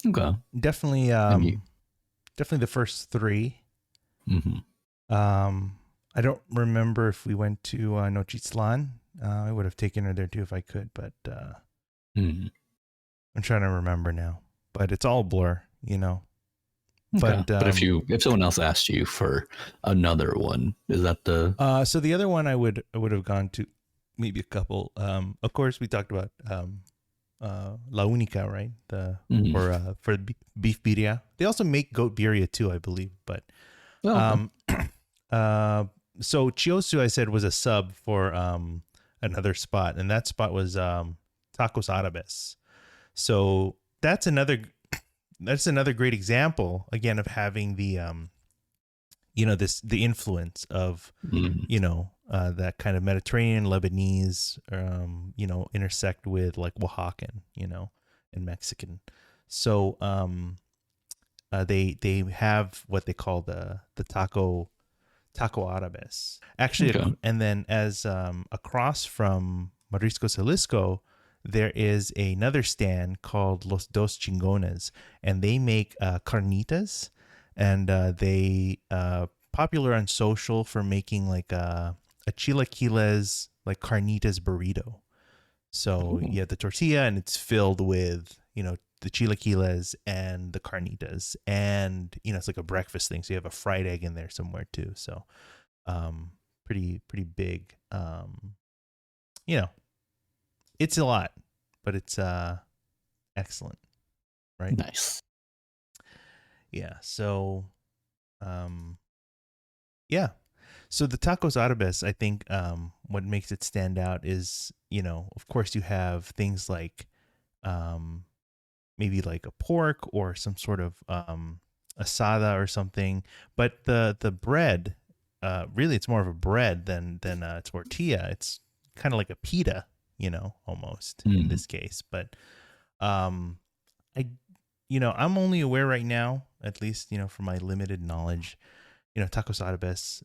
Okay. Definitely the first three. I don't remember if we went to Nochislan. I would have taken her there too if I could, but I'm trying to remember now. But it's all a blur, Okay. But if someone else asked you for another one, is that the? So the other one I would have gone to, maybe a couple. Of course, we talked about La Unica, right? For beef birria. They also make goat birria too, I believe. But so Chiosu, I said, was a sub for another spot, and that spot was Tacos Arabes. So that's another great example again of having the the influence of that kind of Mediterranean, Lebanese, intersect with like Oaxacan, and Mexican. So they have what they call the taco Arabes. Actually, and then as across from Mariscos Jalisco, there is another stand called Los Dos Chingones, and they make carnitas, and they popular on social for making like a chilaquiles, like carnitas burrito. So you have the tortilla, and it's filled with the chilaquiles and the carnitas, and it's like a breakfast thing. So you have a fried egg in there somewhere too. So pretty big. It's a lot, but it's excellent, right? Nice. Yeah. So so the Tacos Arabes, I think what makes it stand out is, of course you have things like maybe like a pork or some sort of asada or something, but the bread, really it's more of a bread than a tortilla. It's kind of like a pita, almost in this case. But I'm only aware right now, at least from my limited knowledge, Tacos Arabes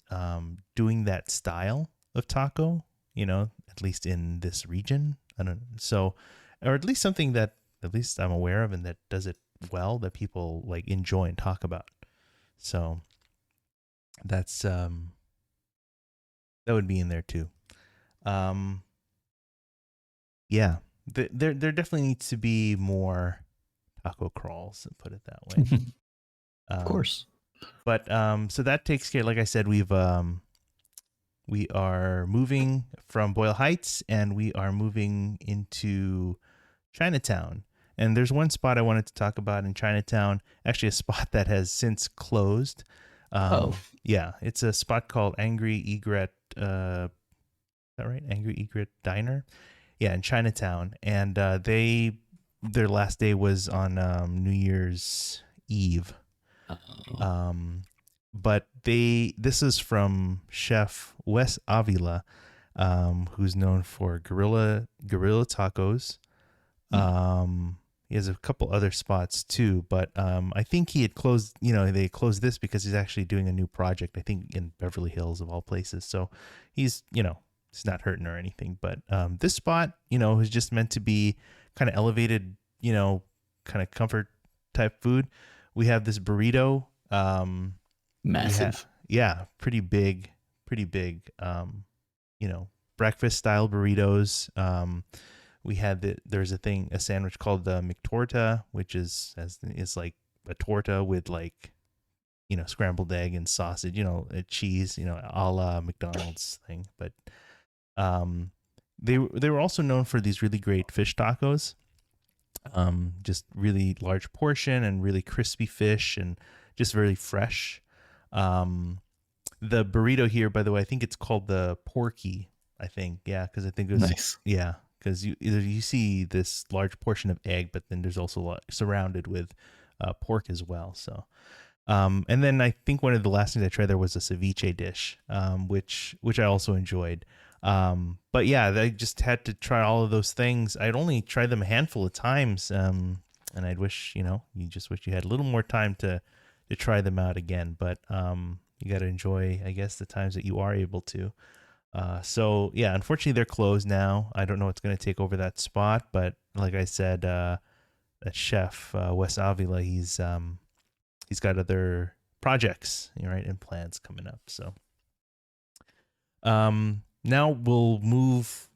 doing that style of taco, at least in this region. I don't so, or at least something that at least I'm aware of and that does it well, that people like enjoy and talk about. So that's that would be in there too. Yeah, there definitely needs to be more taco crawls, put it that way. Of course. But so that takes care. Like I said, we are moving from Boyle Heights, and we are moving into Chinatown. And there's one spot I wanted to talk about in Chinatown, actually a spot that has since closed. Yeah, it's a spot called Angry Egret. Is that right? Angry Egret Diner. Yeah, in Chinatown. And their last day was on New Year's Eve. but this is from Chef Wes Avila, who's known for Gorilla Tacos. He has a couple other spots too, but I think he had closed. They closed this because he's actually doing a new project. I think in Beverly Hills of all places. So he's it's not hurting or anything. But this spot, is just meant to be kind of elevated, kind of comfort type food. We have this burrito. Massive. Yeah, pretty big, pretty big. Breakfast style burritos. We had there's a sandwich called the McTorta, which is like a torta with like, scrambled egg and sausage, cheese, a la McDonald's thing. But they were also known for these really great fish tacos. Just really large portion and really crispy fish and just very fresh. The burrito here, by the way, I think it's called the Porky. I think, yeah, because I think it was Nice. yeah, because you see this large portion of egg, but then there's also surrounded with pork as well. So, and then I think one of the last things I tried there was a ceviche dish, which I also enjoyed. But yeah, I just had to try all of those things. I'd only tried them a handful of times, and I'd wish you just wish you had a little more time to try them out again. But you got to enjoy, I guess, the times that you are able to. So yeah, unfortunately they're closed now. I don't know what's going to take over that spot, but like I said, that chef Wes Avila, he's got other projects, right, and plans coming up. So now we'll move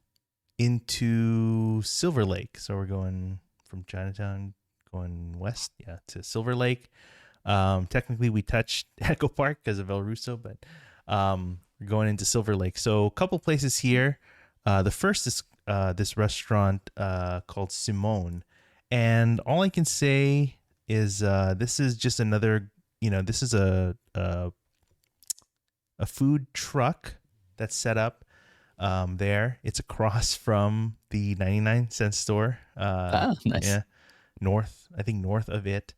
into Silver Lake. So we're going from Chinatown, going west, to Silver Lake. Technically we touched Echo Park because of El Russo, but we're going into Silver Lake. So a couple places here. The first is this restaurant called Simone. And all I can say is this is just another, this is a food truck that's set up there. It's across from the 99-cent store. Nice. Yeah, north of it.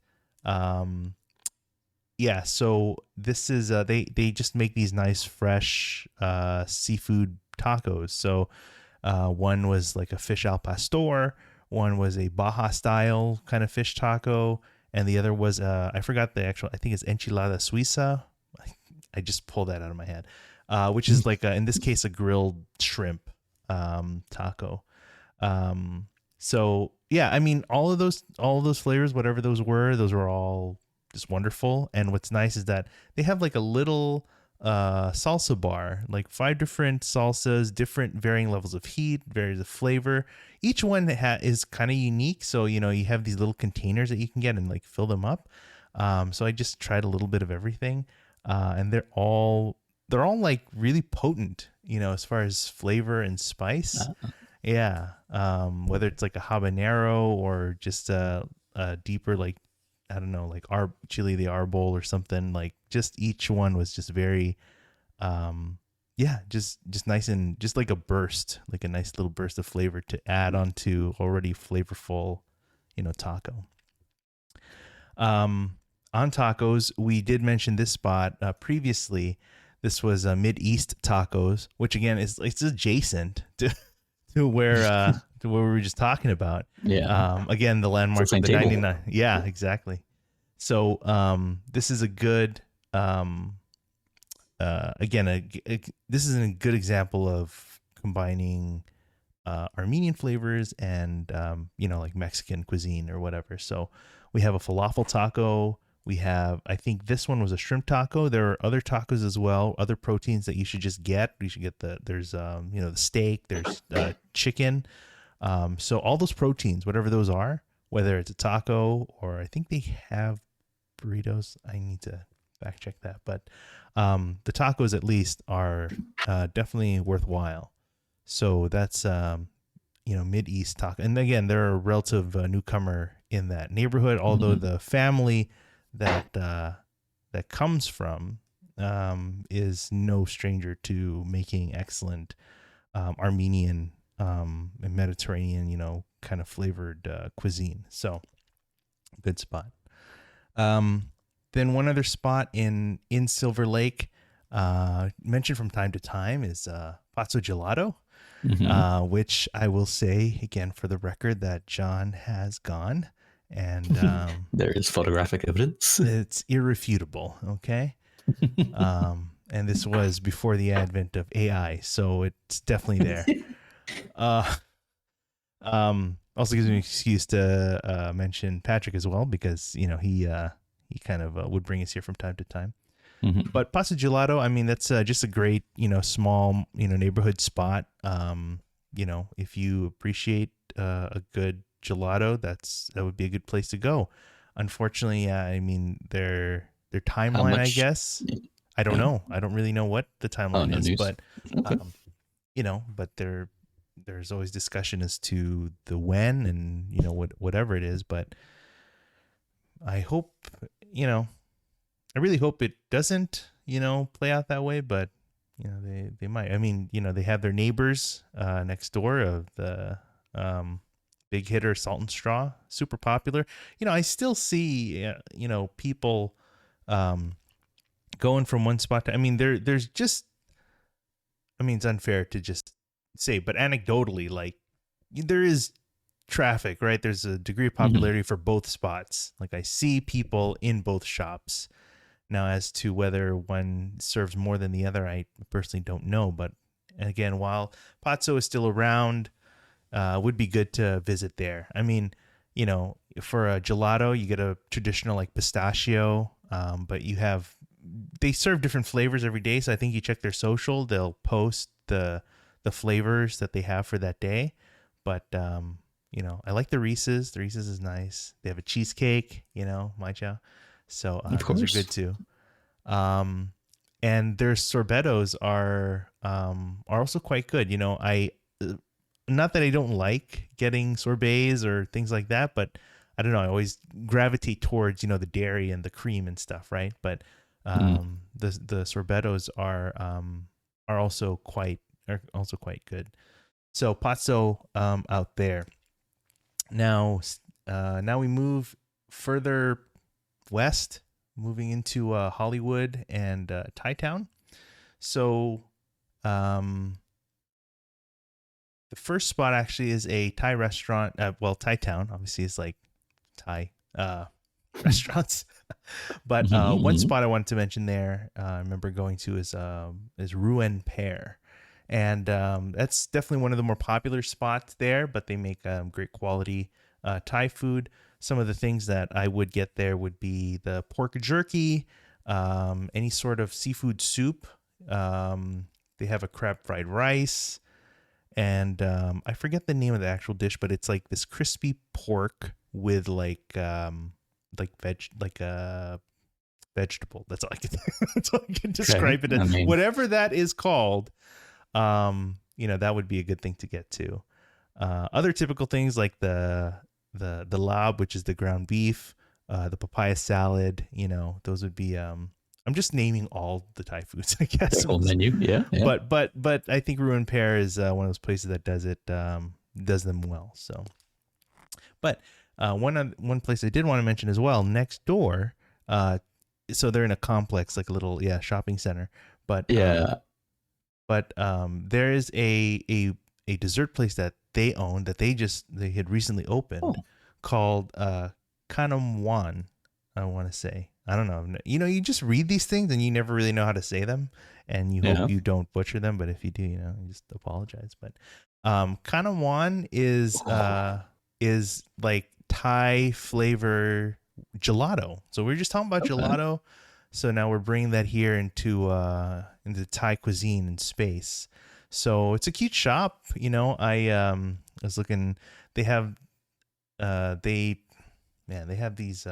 Yeah, so this is they just make these nice fresh seafood tacos. So one was like a fish al pastor, one was a Baja style kind of fish taco, and the other was I forgot the actual, I think it's enchilada suiza. I just pulled that out of my head. Which is like in this case a grilled shrimp taco. So yeah, I mean all of those flavors, whatever those were all just wonderful. And what's nice is that they have like a little salsa bar, like 5 different salsas, different varying levels of heat, varies of flavor. Each one is kind of unique. So, you have these little containers that you can get and like fill them up. So I just tried a little bit of everything. And they're all like really potent, as far as flavor and spice. Yeah. Whether it's like a habanero or just a deeper, like, I don't know, like our chili de arbol or something. Like just each one was just very, just nice and just like a burst, like a nice little burst of flavor to add onto already flavorful, taco. On tacos, we did mention this spot previously. This was Mid-East Tacos, which again it's adjacent to where we were just talking about. Yeah. Again, the landmark of the table. 99. Yeah, exactly. So this is a good this is a good example of combining Armenian flavors and like Mexican cuisine or whatever. So we have a falafel taco. We have, I think this one was a shrimp taco. There are other tacos as well, other proteins that you should just get. You should get there's the steak, there's chicken. So all those proteins, whatever those are, whether it's a taco or I think they have burritos. I need to fact check that, but the tacos at least are definitely worthwhile. So that's Mid-East taco, and again they're a relative newcomer in that neighborhood. Although the family that comes from is no stranger to making excellent Armenian and Mediterranean, kind of flavored cuisine. So good spot. Then one other spot in Silver Lake, mentioned from time to time, is Pazzo Gelato, which I will say again for the record that John has gone, and there is photographic evidence. It's irrefutable. Okay. And this was before the advent of AI, so it's definitely there. Also gives me an excuse to mention Patrick as well, because he kind of would bring us here from time to time. But Pasta Gelato, I mean, that's just a great small neighborhood spot. If you appreciate a good gelato, that would be a good place to go. Unfortunately, I mean their timeline, I guess. I don't know. I don't really know what the timeline is, but okay. But there's always discussion as to the when and whatever it is. But I hope I really hope it doesn't play out that way. But they might. I mean they have their neighbors next door of the Big Hitter Salt and Straw, super popular. I still see people going from one spot to, I mean, there's just, I mean, it's unfair to just say, but anecdotally, like there is traffic, right? There's a degree of popularity for both spots. Like I see people in both shops. Now, as to whether one serves more than the other, I personally don't know. But again, while Pazzo is still around, would be good to visit there. I mean, for a gelato, you get a traditional like pistachio, but they serve different flavors every day. So I think you check their social, they'll post the flavors that they have for that day. But, I like the Reese's. The Reese's is nice. They have a cheesecake, my chow. So those are good too. And their sorbettos are also quite good. Not that I don't like getting sorbets or things like that, but I don't know. I always gravitate towards, the dairy and the cream and stuff, right? But the sorbettos are also quite good. So Pazzo out there. Now we move further west, moving into Hollywood and Thai-town. So the first spot actually is a Thai restaurant. Thai-town obviously is like Thai restaurants. But one spot I wanted to mention there, I remember going to is Ruan Pear. And that's definitely one of the more popular spots there, but they make great quality Thai food. Some of the things that I would get there would be the pork jerky, any sort of seafood soup. They have a crab fried rice. And I forget the name of the actual dish, but it's like this crispy pork with like a vegetable. That's all I can describe it as. Whatever that is called, that would be a good thing to get to. Other typical things like the lab, which is the ground beef, the papaya salad, those would be I'm just naming all the Thai foods, I guess. The whole menu, yeah. But I think Ruan Pear is one of those places that does them well. So, but one place I did want to mention as well, next door. So they're in a complex, like a little shopping center. But there is a dessert place that they own that they had recently opened called Kanam Wan, I want to say. I don't know. You just read these things and you never really know how to say them, and you hope you don't butcher them. But if you do, you just apologize. But Kanam Wan is like Thai flavor gelato. So we were just talking about gelato. So now we're bringing that here into Thai cuisine and space. So it's a cute shop. I was looking. They have they have these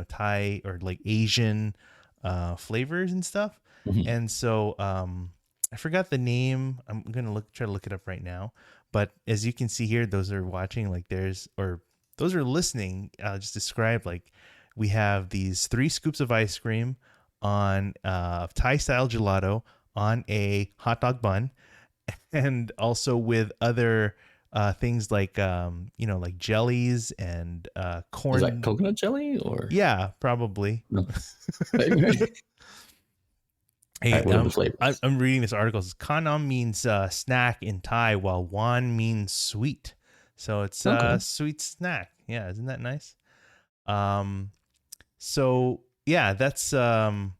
Thai or like Asian flavors and stuff. And so I forgot the name. I'm gonna try to look it up right now. But as you can see here, those are watching, like those are listening. I'll just describe, like, we have these 3 scoops of ice cream on Thai style gelato on a hot dog bun, and also with other things like like jellies and Is that corn. coconut jelly or? Yeah, probably. No. Right, right. All Hey, right, what are the flavors? I'm reading this article. It says Kanam means snack in Thai, while Wan means sweet. So it's Okay. sweet snack. Yeah, isn't that nice? Um, so yeah, that's kind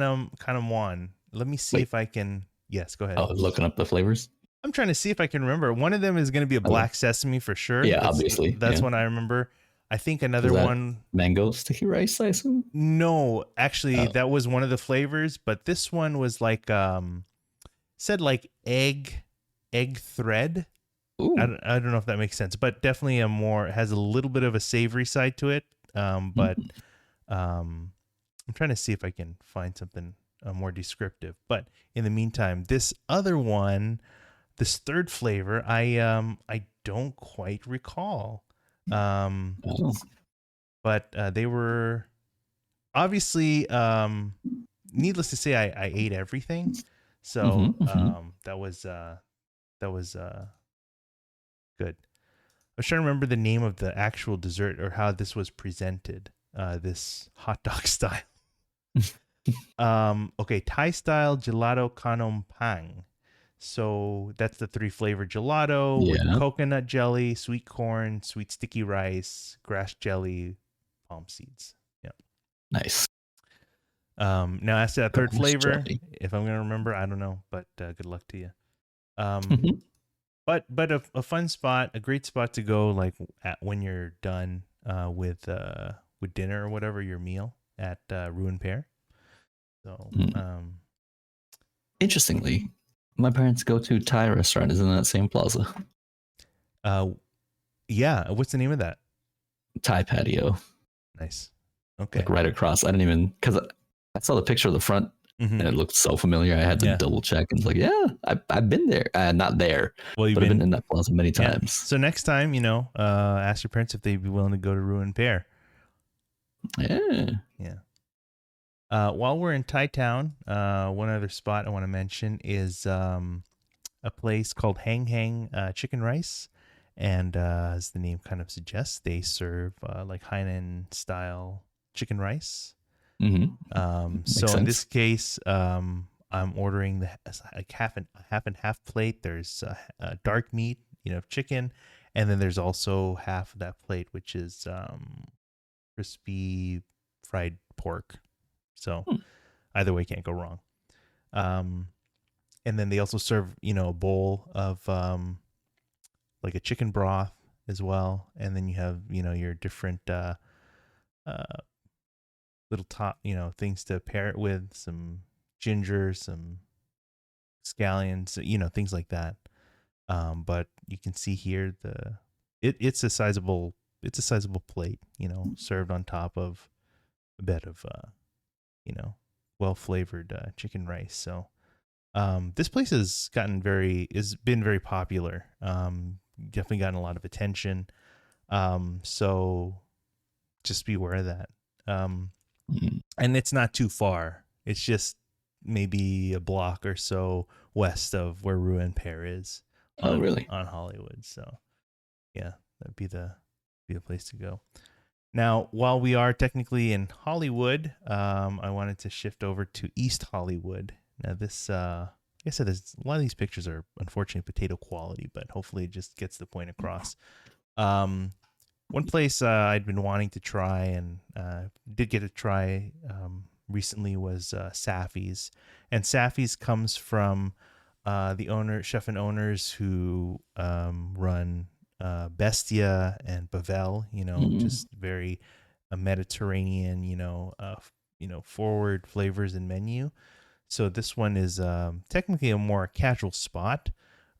of Wan. Let me see Wait. if I can. Yes, go ahead. Oh, looking up the flavors. I'm trying to see if I can remember. One of them is going to be a Okay. black sesame for sure. Yeah, obviously. That's Yeah. one I remember. I think Is another that one. mango sticky rice, I assume? No, actually, Oh. that was one of the flavors, but this one was like said like egg thread. Ooh. I don't know if that makes sense, but definitely has a little bit of a savory side to it. But Mm. I'm trying to see if I can find something more descriptive. But in the meantime, this other one, this third flavor, I don't quite recall. Oh. But they were obviously needless to say, I ate everything. So Mm-hmm. that was good. I was trying to remember the name of the actual dessert or how this was presented. This hot dog style. Okay, Thai style gelato kanom pang. So that's the 3 flavor gelato with Yeah. coconut jelly, sweet corn, sweet sticky rice, grass jelly, palm seeds. Yeah. Nice. Now as to that third Grass flavor, jelly. if I'm gonna remember, I don't know, but good luck to you. Um, Mhm. but a fun spot, a great spot to go, like when you're done with dinner or whatever your meal at Ruin Pear. So Mm. Interestingly, my parents go to Thai restaurant is in that same plaza. Yeah, what's the name of that? Thai patio, Nice. Okay. like right across. I didn't even because I saw the picture of the front Mm-hmm. and it looked so familiar. I had to Yeah. double check and it's like, yeah, I've been there. Not there, Well, you've but I've been been, in that plaza many yeah. times. So next time, ask your parents if they'd be willing to go to Ruin Pear. Yeah. Yeah. While we're in Thai Town, one other spot I want to mention is a place called Hang Hang Chicken Rice. And as the name kind of suggests, they serve like Hainan style chicken rice. Mm-hmm. So Makes in sense. this case, I'm ordering like half and half plate. There's dark meat, chicken, and then there's also half of that plate, which is crispy fried pork. So Hmm. either way, can't go wrong. Um, and then they also serve, a bowl of like a chicken broth as well, and then you have, your different uh, little top, things to pair it with, some ginger, some scallions, things like that. But you can see here it's a sizable plate, served on top of a bed of well flavored chicken rice. So this place has been very popular. Definitely gotten a lot of attention. So just be aware of that. Mm. And it's not too far. It's just maybe a block or so west of where Ruin Pear is Oh, on really? Hollywood. So yeah, that'd be the place to go. Now, while we are technically in Hollywood, I wanted to shift over to East Hollywood. Now, this, like I said, a lot of these pictures are unfortunately potato quality, but hopefully it just gets the point across. One place I'd been wanting to try and did get to try recently was Safi's. And Safi's comes from the chef and owners who run Bestia and Bavel, Mm. just very Mediterranean, forward flavors and menu. So this one is technically a more casual spot.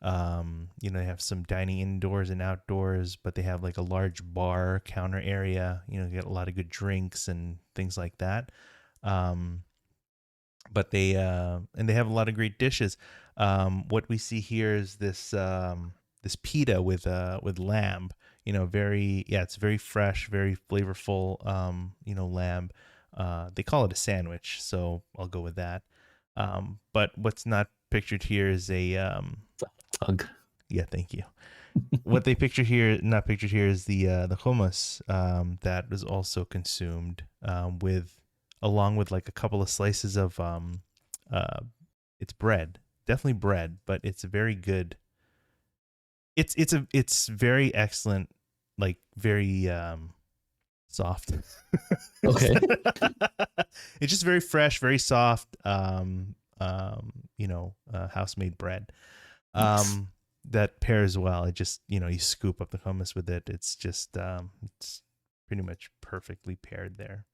They have some dining indoors and outdoors, but they have like a large bar counter area. You get a lot of good drinks and things like that. But they have a lot of great dishes. What we see here is this pita with lamb. It's very fresh, very flavorful. Lamb. They call it a sandwich, so I'll go with that. But what's not pictured here is a Hug. yeah, thank you. what they picture here, not pictured here, is the hummus that was also consumed with, along with like a couple of slices of uh, it's bread, definitely bread, but it's very good. It's very excellent, like very soft. Okay. It's just very fresh, very soft. House made bread. Nice. That pairs well. It just, you scoop up the hummus with it. It's just it's pretty much perfectly paired there.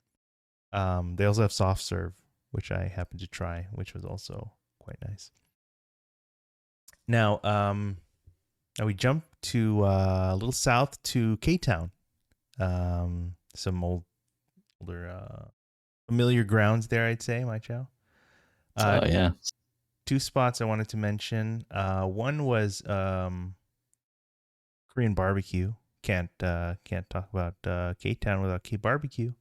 They also have soft serve, which I happened to try, which was also quite nice. Now we jump to a little south to K-Town. Some older familiar grounds there, I'd say, my chow. Oh yeah. Two spots I wanted to mention. One was Korean barbecue. Can't talk about K-Town without K barbecue.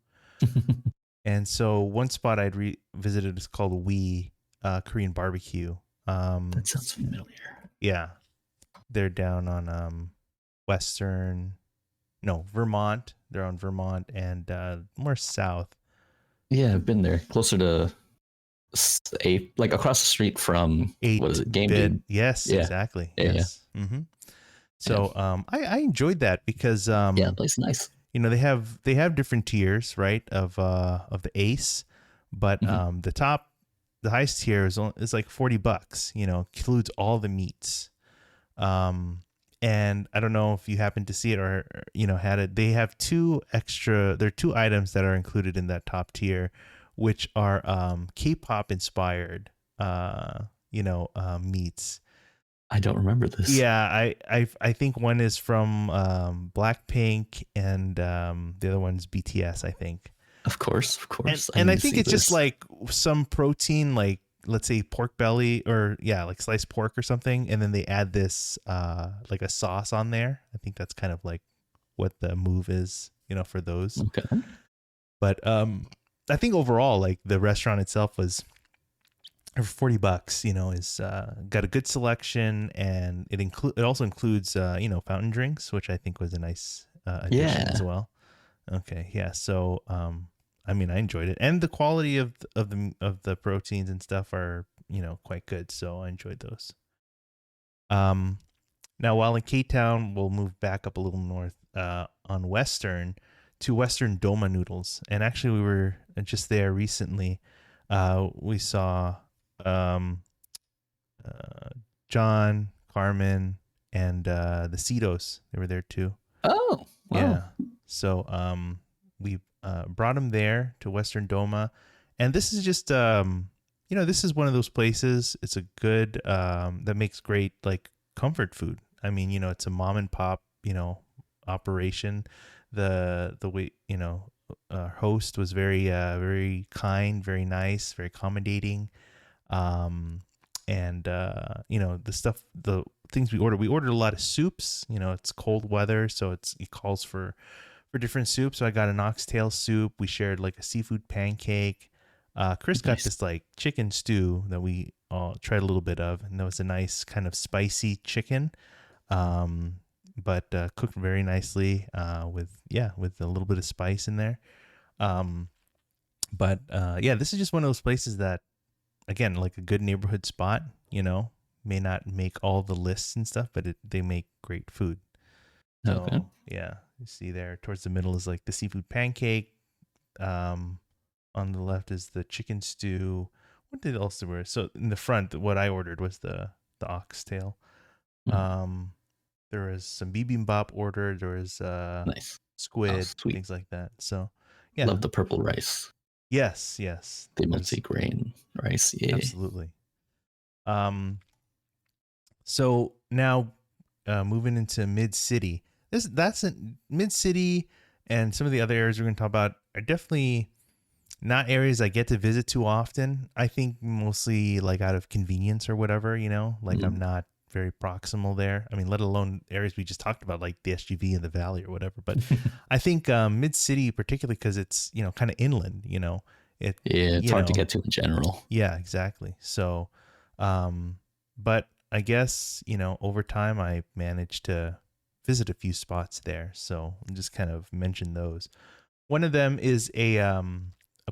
And so one spot I'd visited is called Korean barbecue. That sounds familiar. Yeah, they're down on Vermont. They're on Vermont and more south. Yeah, I've been there. Closer to like across the street from what is it? Game Dude. Yes, yeah. exactly. Yeah, yes. Yeah. Mm-hmm. So I enjoyed that because yeah, the place is nice. They have different tiers, right, of the Ace, but the highest tier is like $40. Includes all the meats. And I don't know if you happen to see it or had it. They have there are two items that are included in that top tier, which are K-pop inspired meats. I don't remember this. Yeah, I think one is from Blackpink and the other one's BTS, I think. Of course. And I think it's just like some protein, like let's say pork belly or like sliced pork or something, and then they add this like a sauce on there. I think that's kind of like what the move is, for those. Okay. But I think overall, like the restaurant itself was for $40, is got a good selection, and it also includes fountain drinks, which I think was a nice addition as well. Okay, yeah. So I enjoyed it, and the quality of the proteins and stuff are quite good. So I enjoyed those. Now while in K-Town, we'll move back up a little north on Western to Western Doma Noodles, and actually we were just there recently. We saw John, Carmen, and the Cetos. They were there too. Oh, wow. Yeah. So we brought them there to Western Doma, and this is just this is one of those places. It's a good that makes great like comfort food. It's a mom and pop operation. The way host was very very kind, very nice, very accommodating. The things we ordered a lot of soups. It's cold weather, so it calls for different soups. So I got an oxtail soup. We shared like a seafood pancake. Chris got this like chicken stew that we all tried a little bit of, and that was a nice kind of spicy chicken, but cooked very nicely with a little bit of spice in there. This is just one of those places that, again, like a good neighborhood spot, may not make all the lists and stuff, but they make great food. So, yeah, you see there towards the middle is like the seafood pancake. On the left is the chicken stew. What did else there were? So in the front, what I ordered was the oxtail. There was some bibimbap ordered. There was squid, things like that. So, yeah. Love the purple rice. Yes. The multi-grain rice. Yeah. Absolutely. So now moving into Mid-City. Mid-City and some of the other areas we're going to talk about are definitely not areas I get to visit too often. I think mostly like out of convenience or whatever, I'm not very proximal there. Let alone areas we just talked about, like the SGV and the Valley or whatever. But I think Mid-City, particularly because it's, kind of inland, it's hard to get to in general. Yeah, exactly. So, but I guess, over time I managed to visit a few spots there. So I'll just kind of mention those. One of them is a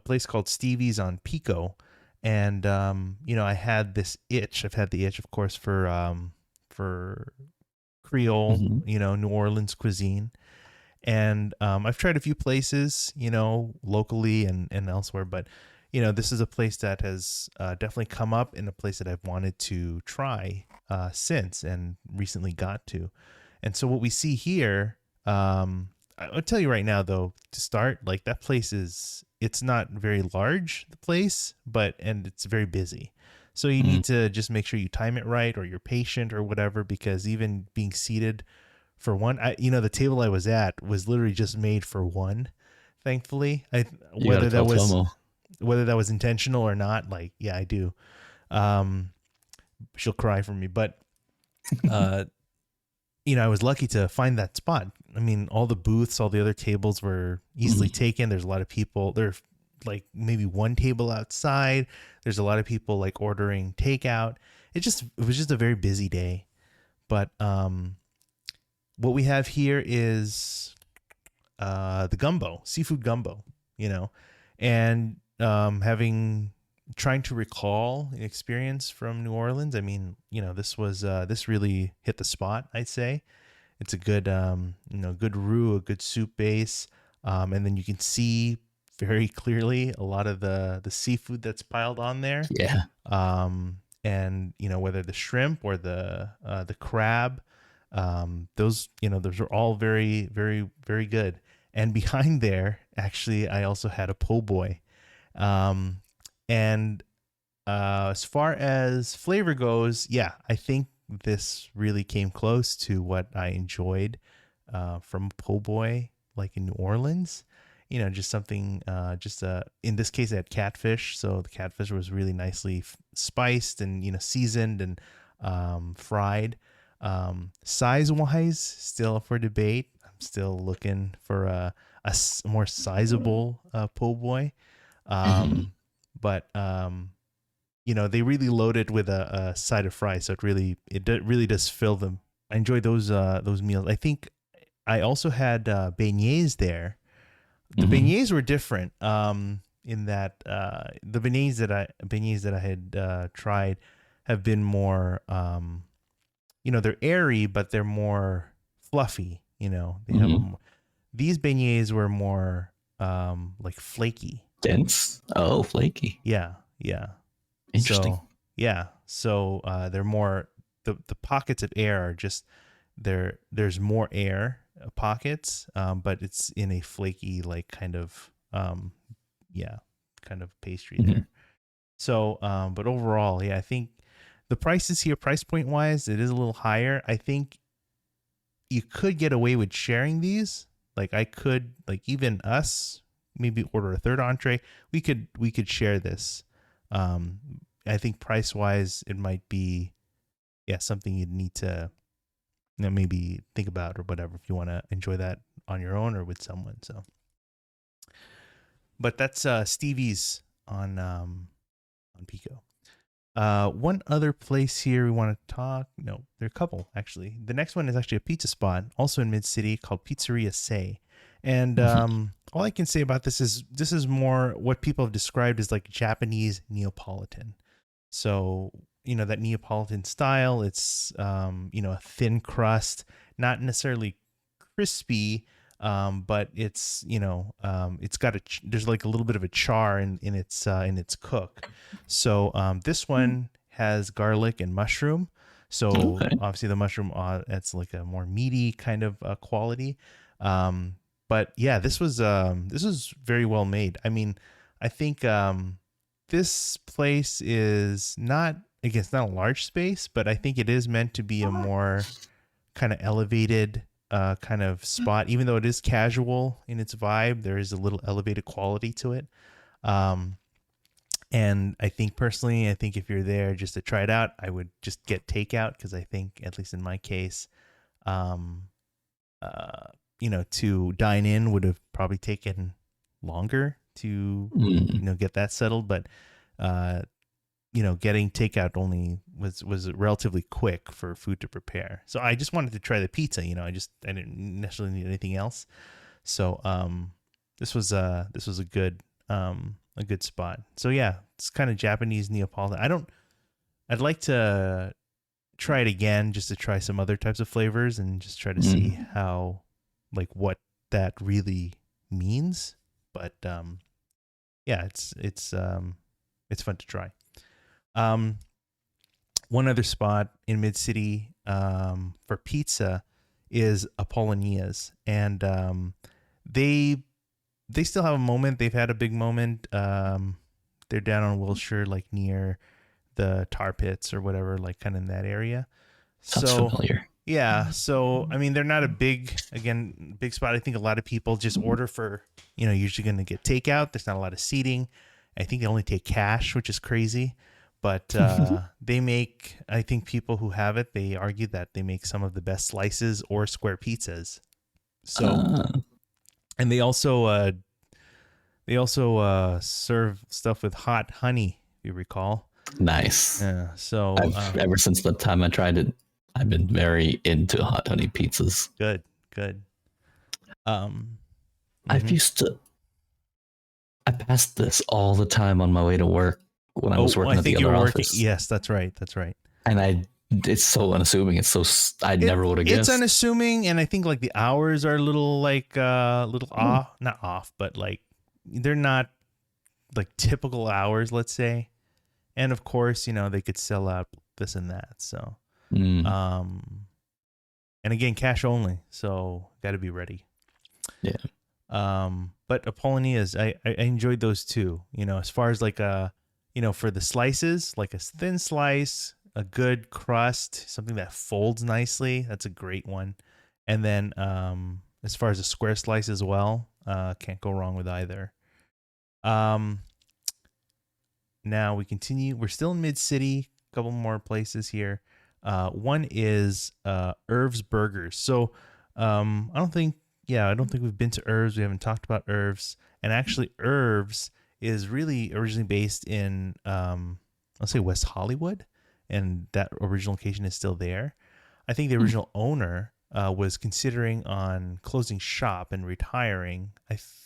place called Stevie's on Pico, and I had this itch. I've had the itch, of course, for Creole, Hmm. New Orleans cuisine. And I've tried a few places, locally and elsewhere, but this is a place that has definitely come up, in a place that I've wanted to try since and recently got to. And so what we see here, I'll tell you right now, though, to start, like, that place it's not very large, the place, and it's very busy. So you Hmm. need to just make sure you time it right, or you're patient or whatever, because even being seated for one, the table I was at was literally just made for one. Thankfully, You got to whether that tell was Tomo. whether that was intentional or not, like, yeah, I do. Um, she'll cry for me, but uh, I was lucky to find that spot. I mean, all the booths, all the other tables were easily Hmm. taken. There's a lot of people. There's like maybe one table outside. There's a lot of people like ordering takeout. It was just a very busy day. But what we have here is the gumbo, seafood gumbo, and having trying to recall an experience from New Orleans. I mean, this really hit the spot, I'd say. It's a good, good roux, a good soup base, and then you can see very clearly a lot of the seafood that's piled on there. Yeah. And whether the shrimp or the crab, those are all very, very, very good. And behind there, actually, I also had a po' boy. Um, and as far as flavor goes, yeah, I think this really came close to what I enjoyed from po' boy, like in New Orleans. Just something, in this case, I had catfish. So the catfish was really nicely spiced and, seasoned and fried. Size wise, still up for debate. I'm still looking for more sizable po' boy. Hmm. But they really load it with a side of fries, so really does fill them. I enjoy those meals. I think I also had beignets there. The Hmm. beignets were different, in that the beignets that I had tried have been more, they're airy, but they're more fluffy. They have Hmm. these beignets were more like flaky. Dense. Oh, flaky. Yeah, yeah. Interesting. So yeah, so they're more, the pockets of air are just there's more air pockets, but it's in a flaky, like, kind of yeah, kind of pastry Hmm. there. So but overall, yeah, I think the prices here, price point wise, it is a little higher. I think you could get away with sharing these. Like, I could, like, even us, maybe order a third entree. We could share this. Um, I think price wise, it might be, yeah, something you'd need to, maybe think about or whatever, if you want to enjoy that on your own or with someone. So, but that's Stevie's on Pico. One other place here we want to talk. No, there are a couple actually. The next one is actually a pizza spot, also in Mid City, called Pizzeria Say. And Hmm. all I can say about this is more what people have described as like Japanese Neapolitan. So that Neapolitan style. It's a thin crust, not necessarily crispy, but it's got there's like a little bit of a char in its cook. So this one has garlic and mushroom. So Okay. obviously the mushroom, it's like a more meaty kind of quality. But yeah, this was very well made. I mean, I think this place is not, again, it's not a large space, but I think it is meant to be a more kind of elevated kind of spot. Even though it is casual in its vibe, there is a little elevated quality to it. Um, and I think personally, I think if you're there just to try it out, I would just get takeout, because I think, at least in my case, um, uh, to dine in would have probably taken longer to, Mm. get that settled. But uh, getting takeout only was relatively quick for food to prepare. So I just wanted to try the pizza. I didn't necessarily need anything else. So this was a good spot. So yeah, it's kind of Japanese Neapolitan. I'd like to try it again just to try some other types of flavors and just try to see how, like, what that really means. But yeah, it's fun to try. One other spot in Mid-City for pizza is Apollonia's, and they still have a moment. They've had a big moment. They're down on Wilshire, like near the tar pits or whatever, like kind of in that area. Sounds familiar. Yeah. So, I mean, they're not a big spot. I think a lot of people just order for, usually going to get takeout. There's not a lot of seating. I think they only take cash, which is crazy. But they make, I think people who have it, they argue that they make some of the best slices or square pizzas. So, and they also serve stuff with hot honey, if you recall. Nice. Yeah. So ever since the time I tried it, I've been very into hot honey pizzas. Good. I passed this all the time on my way to work when I was working at the other office. Yes, that's right. And it's so unassuming. I never would have guessed. It's unassuming, and I think like the hours are a little off, not off, but like they're not like typical hours, let's say. And of course, they could sell out this and that. So, and again, cash only. So got to be ready. Yeah. But Apollonia's, I enjoyed those too. As far as like for the slices, like a thin slice, a good crust, something that folds nicely. That's a great one. And then as far as a square slice as well, can't go wrong with either. Now we continue. We're still in Mid-City. A couple more places here. One is Irv's Burgers. So I don't think we've been to Irv's. We haven't talked about Irv's. And actually, Irv's is really originally based in, I'll say West Hollywood, and that original location is still there. I think the original owner was considering on closing shop and retiring.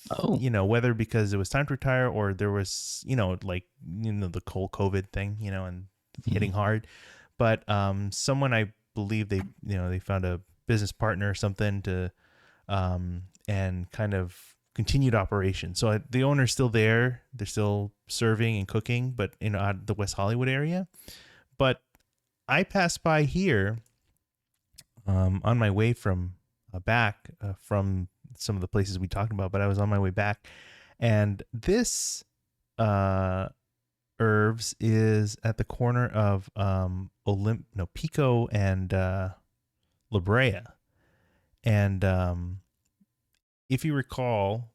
Whether because it was time to retire or there was, the whole COVID thing, and hitting hard. But someone, I believe they found a business partner or something to, and kind of continued operation. So the owner's still there. They're still serving and cooking, but out of the West Hollywood area. But I passed by here on my way from back from some of the places we talked about, but I was on my way back, and this Irv's is at the corner of Pico and La Brea. And if you recall,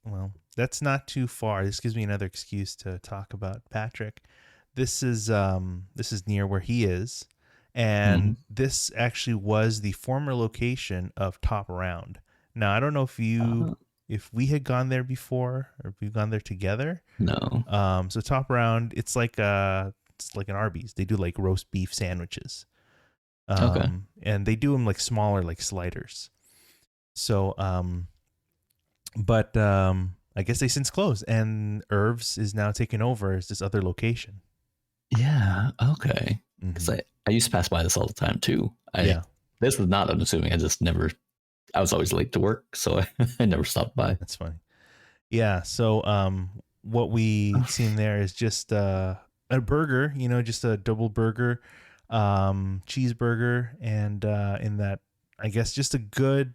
well, that's not too far. This gives me another excuse to talk about Patrick. This is near where he is. And this actually was the former location of Top Round. Now, I don't know if we had gone there before or if we've gone there together. No. So Top Round, it's like an Arby's. They do like roast beef sandwiches. Okay. And they do them like smaller, like sliders. So, but I guess they since closed, and Irv's is now taken over as this other location. Yeah. Okay. Because I used to pass by this all the time too. This was not unassuming. I was always late to work, so I never stopped by. That's funny. Yeah. So what we seen there is just a burger, just a double burger, cheeseburger, and in that, I guess it's just a good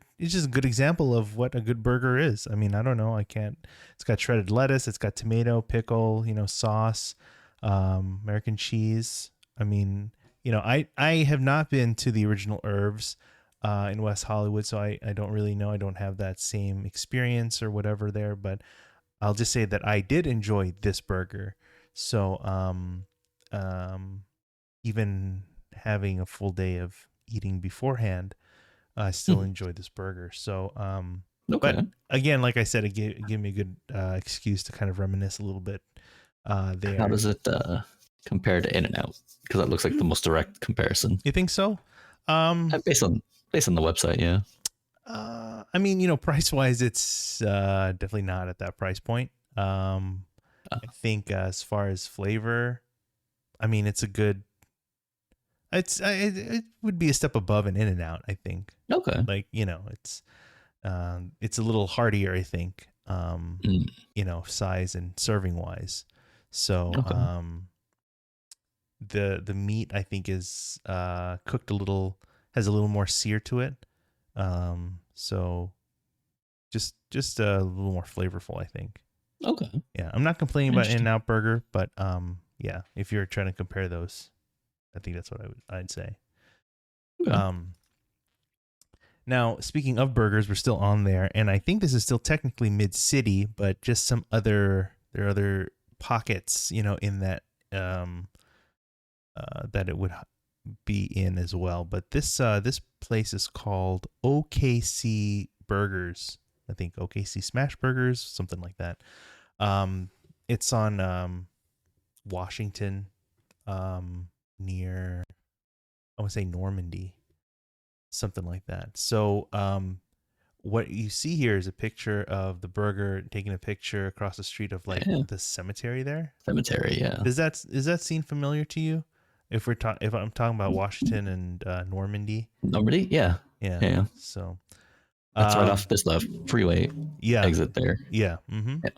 example of what a good burger is. I mean, I don't know. It's got shredded lettuce. It's got tomato, pickle, sauce, American cheese. I mean, I have not been to the original Irv's in West Hollywood, so I don't really know. I don't have that same experience or whatever there, but I'll just say that I did enjoy this burger. So even having a full day of eating beforehand, I still enjoyed this burger. So, okay. But again, like I said, it gave me a good excuse to kind of reminisce a little bit there. How does it compared to In-N-Out? Because that looks like the most direct comparison. You think so? Based on the website, yeah. I mean, you know, price wise, it's definitely not at that price point. I think as far as flavor, I mean, it's a good. It would be a step above an In-N-Out, I think. Okay. Like, you know, it's a little heartier, I think. You know, size and serving wise. So, Okay. the meat I think is cooked has a little more sear to it. So just a little more flavorful, I think. Okay. Yeah, I'm not complaining about Interesting. In-N-Out Burger, but yeah, if you're trying to compare those, I think that's what I'd say. Okay. Now, speaking of burgers, we're still on there, and I think this is still technically mid-city, but just there are other pockets, you know, in that that it would be in as well. But this place is called OKC Burgers. I think OKC Smash Burgers, something like that. It's on Washington, near, I want to say Normandy, something like that. So what you see here is a picture of the burger taking a picture across the street of like Yeah. the cemetery there. Cemetery, yeah. Is that scene familiar to you? If I'm talking about Washington and Normandy, Normandy? Yeah. yeah. Yeah. So, That's right off this freeway yeah, exit there. yeah. Mm-hmm. Yeah.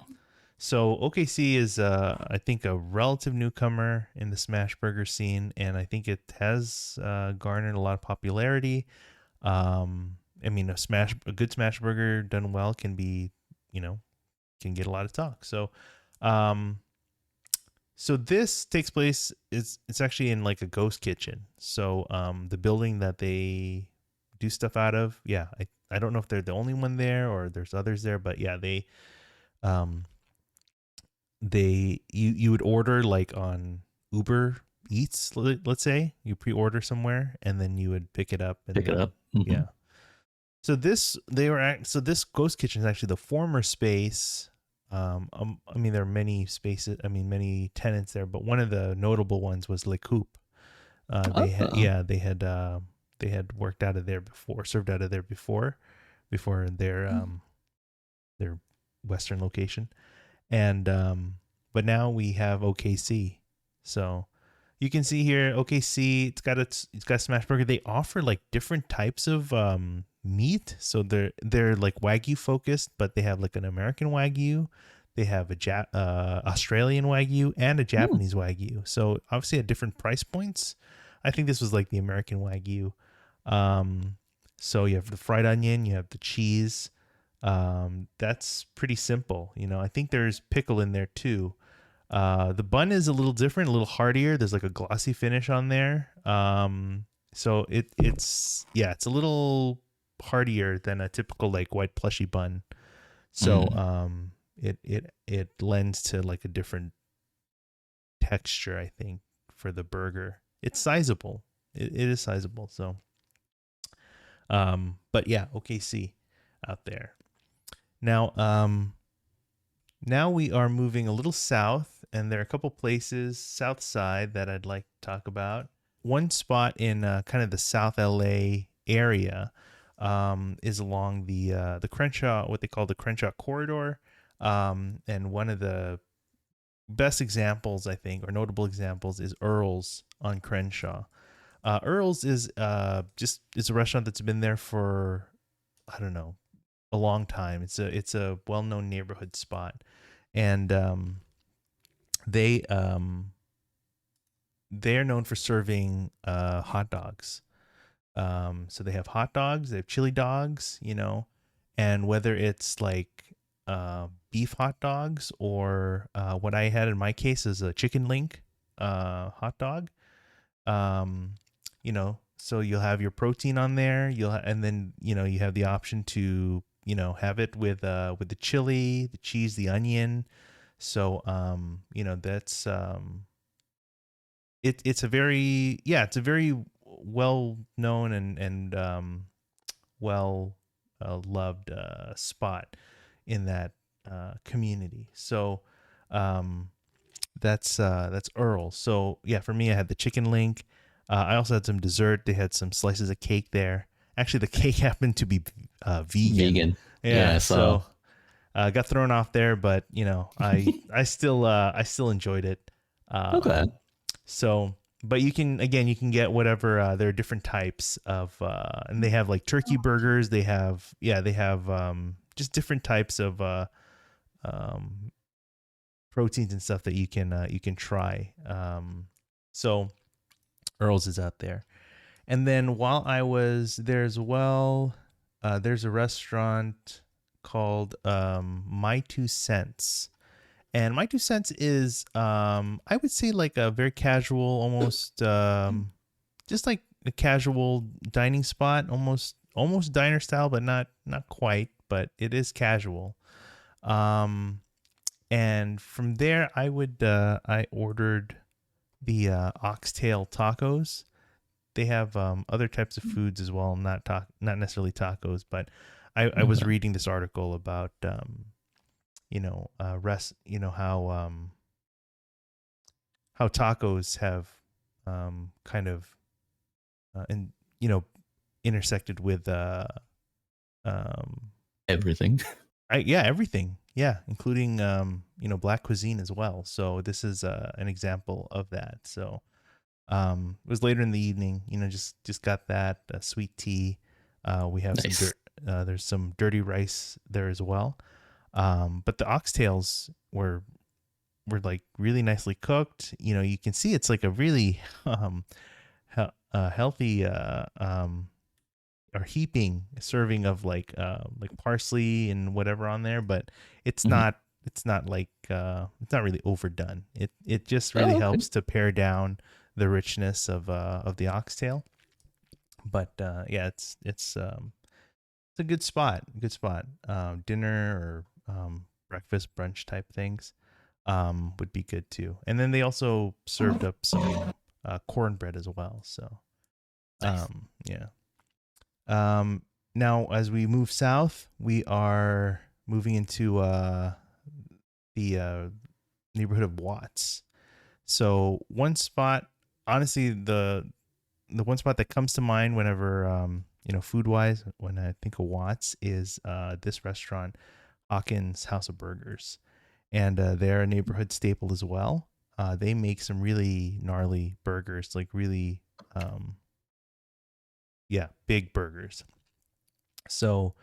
So OKC is, I think, a relative newcomer in the smash burger scene, and I think it has garnered a lot of popularity. I mean, a good smash burger done well can be, you know, can get a lot of talk. So, so this takes place, it's actually in like a ghost kitchen. So the building that they do stuff out of, yeah, I don't know if they're the only one there or there's others there, but yeah, um you would order like on Uber Eats, let's say you pre-order somewhere and then you would pick it up and Pick it then up. Mm-hmm. yeah. So this ghost kitchen is actually the former space. I mean, there are many spaces. I mean, many tenants there, but one of the notable ones was Le Coupe. They had worked out of there before, served out of there before their western location, and but now we have OKC. So you can see here OKC. It's got smash burger. They offer like different types of meat. So they're like Wagyu focused, but they have like an American Wagyu. They have a Australian Wagyu and a Japanese Wagyu. So obviously at different price points. I think this was like the American Wagyu. So you have the fried onion, you have the cheese. That's pretty simple. You know, I think there's pickle in there too. The bun is a little different, a little heartier. There's like a glossy finish on there. So it's a little heartier than a typical like white plushy bun. So it lends to like a different texture, I think, for the burger. It's sizable. It is sizable. So, but yeah, OKC out there. Now, now we are moving a little south, and there are a couple places south side that I'd like to talk about. One spot in kind of the South LA area is along the Crenshaw, what they call the Crenshaw corridor, and one of the best examples, I think, or notable examples, is Earl's on Crenshaw. Earl's is it's a restaurant that's been there for, I don't know, a long time. It's a well-known neighborhood spot, and they're known for serving hot dogs. So they have hot dogs, they have chili dogs, you know, and whether it's like beef hot dogs or what I had in my case is a chicken link hot dog. You know, so you'll have your protein on there. And then you know you have the option to have it with the chili, the cheese, the onion. So you know that's it's a very well known and well loved spot in that community. So that's Earl's. So yeah, for me, I had the chicken link. I also had some dessert. They had some slices of cake there. Actually, the cake happened to be vegan. Vegan. Yeah. Yeah, So so got thrown off there, but you know, I still enjoyed it. okay. So, but you can get whatever. There are different types of, and they have like turkey burgers. They have just different types of um, proteins and stuff that you can try. So Earl's is out there. And then while I was there as well, there's a restaurant called My Two Cents. And My Two Cents is, I would say, like a very casual, almost just like a casual dining spot, almost diner style, but not quite. But it is casual. Um, and from there, I ordered the oxtail tacos. They have other types of foods as well, not necessarily tacos, but I was Okay. reading this article about how tacos have kind of and you know intersected with um Everything. everything, yeah, including black cuisine as well. So this is an example of that. So it was later in the evening, just got that sweet tea. We have some Nice. dirt. There's some dirty rice there as well. But the oxtails were like really nicely cooked. You can see it's like a really healthy or heaping serving of like parsley and whatever on there, but it's Mhm. not like it's not really overdone. It just really Oh, okay. helps to pare down the richness of the oxtail. But yeah, it's a good spot. Good spot. Dinner or breakfast, brunch type things would be good too. And then they also served up some cornbread as well. So Nice. yeah. Um, Now as we move south, we are moving into the neighborhood of Watts. So one spot, honestly, the one spot that comes to mind whenever food wise when I think of Watts is this restaurant, Hawkins House of Burgers, and they're a neighborhood staple as well. They make some really gnarly burgers, like really um, big burgers. So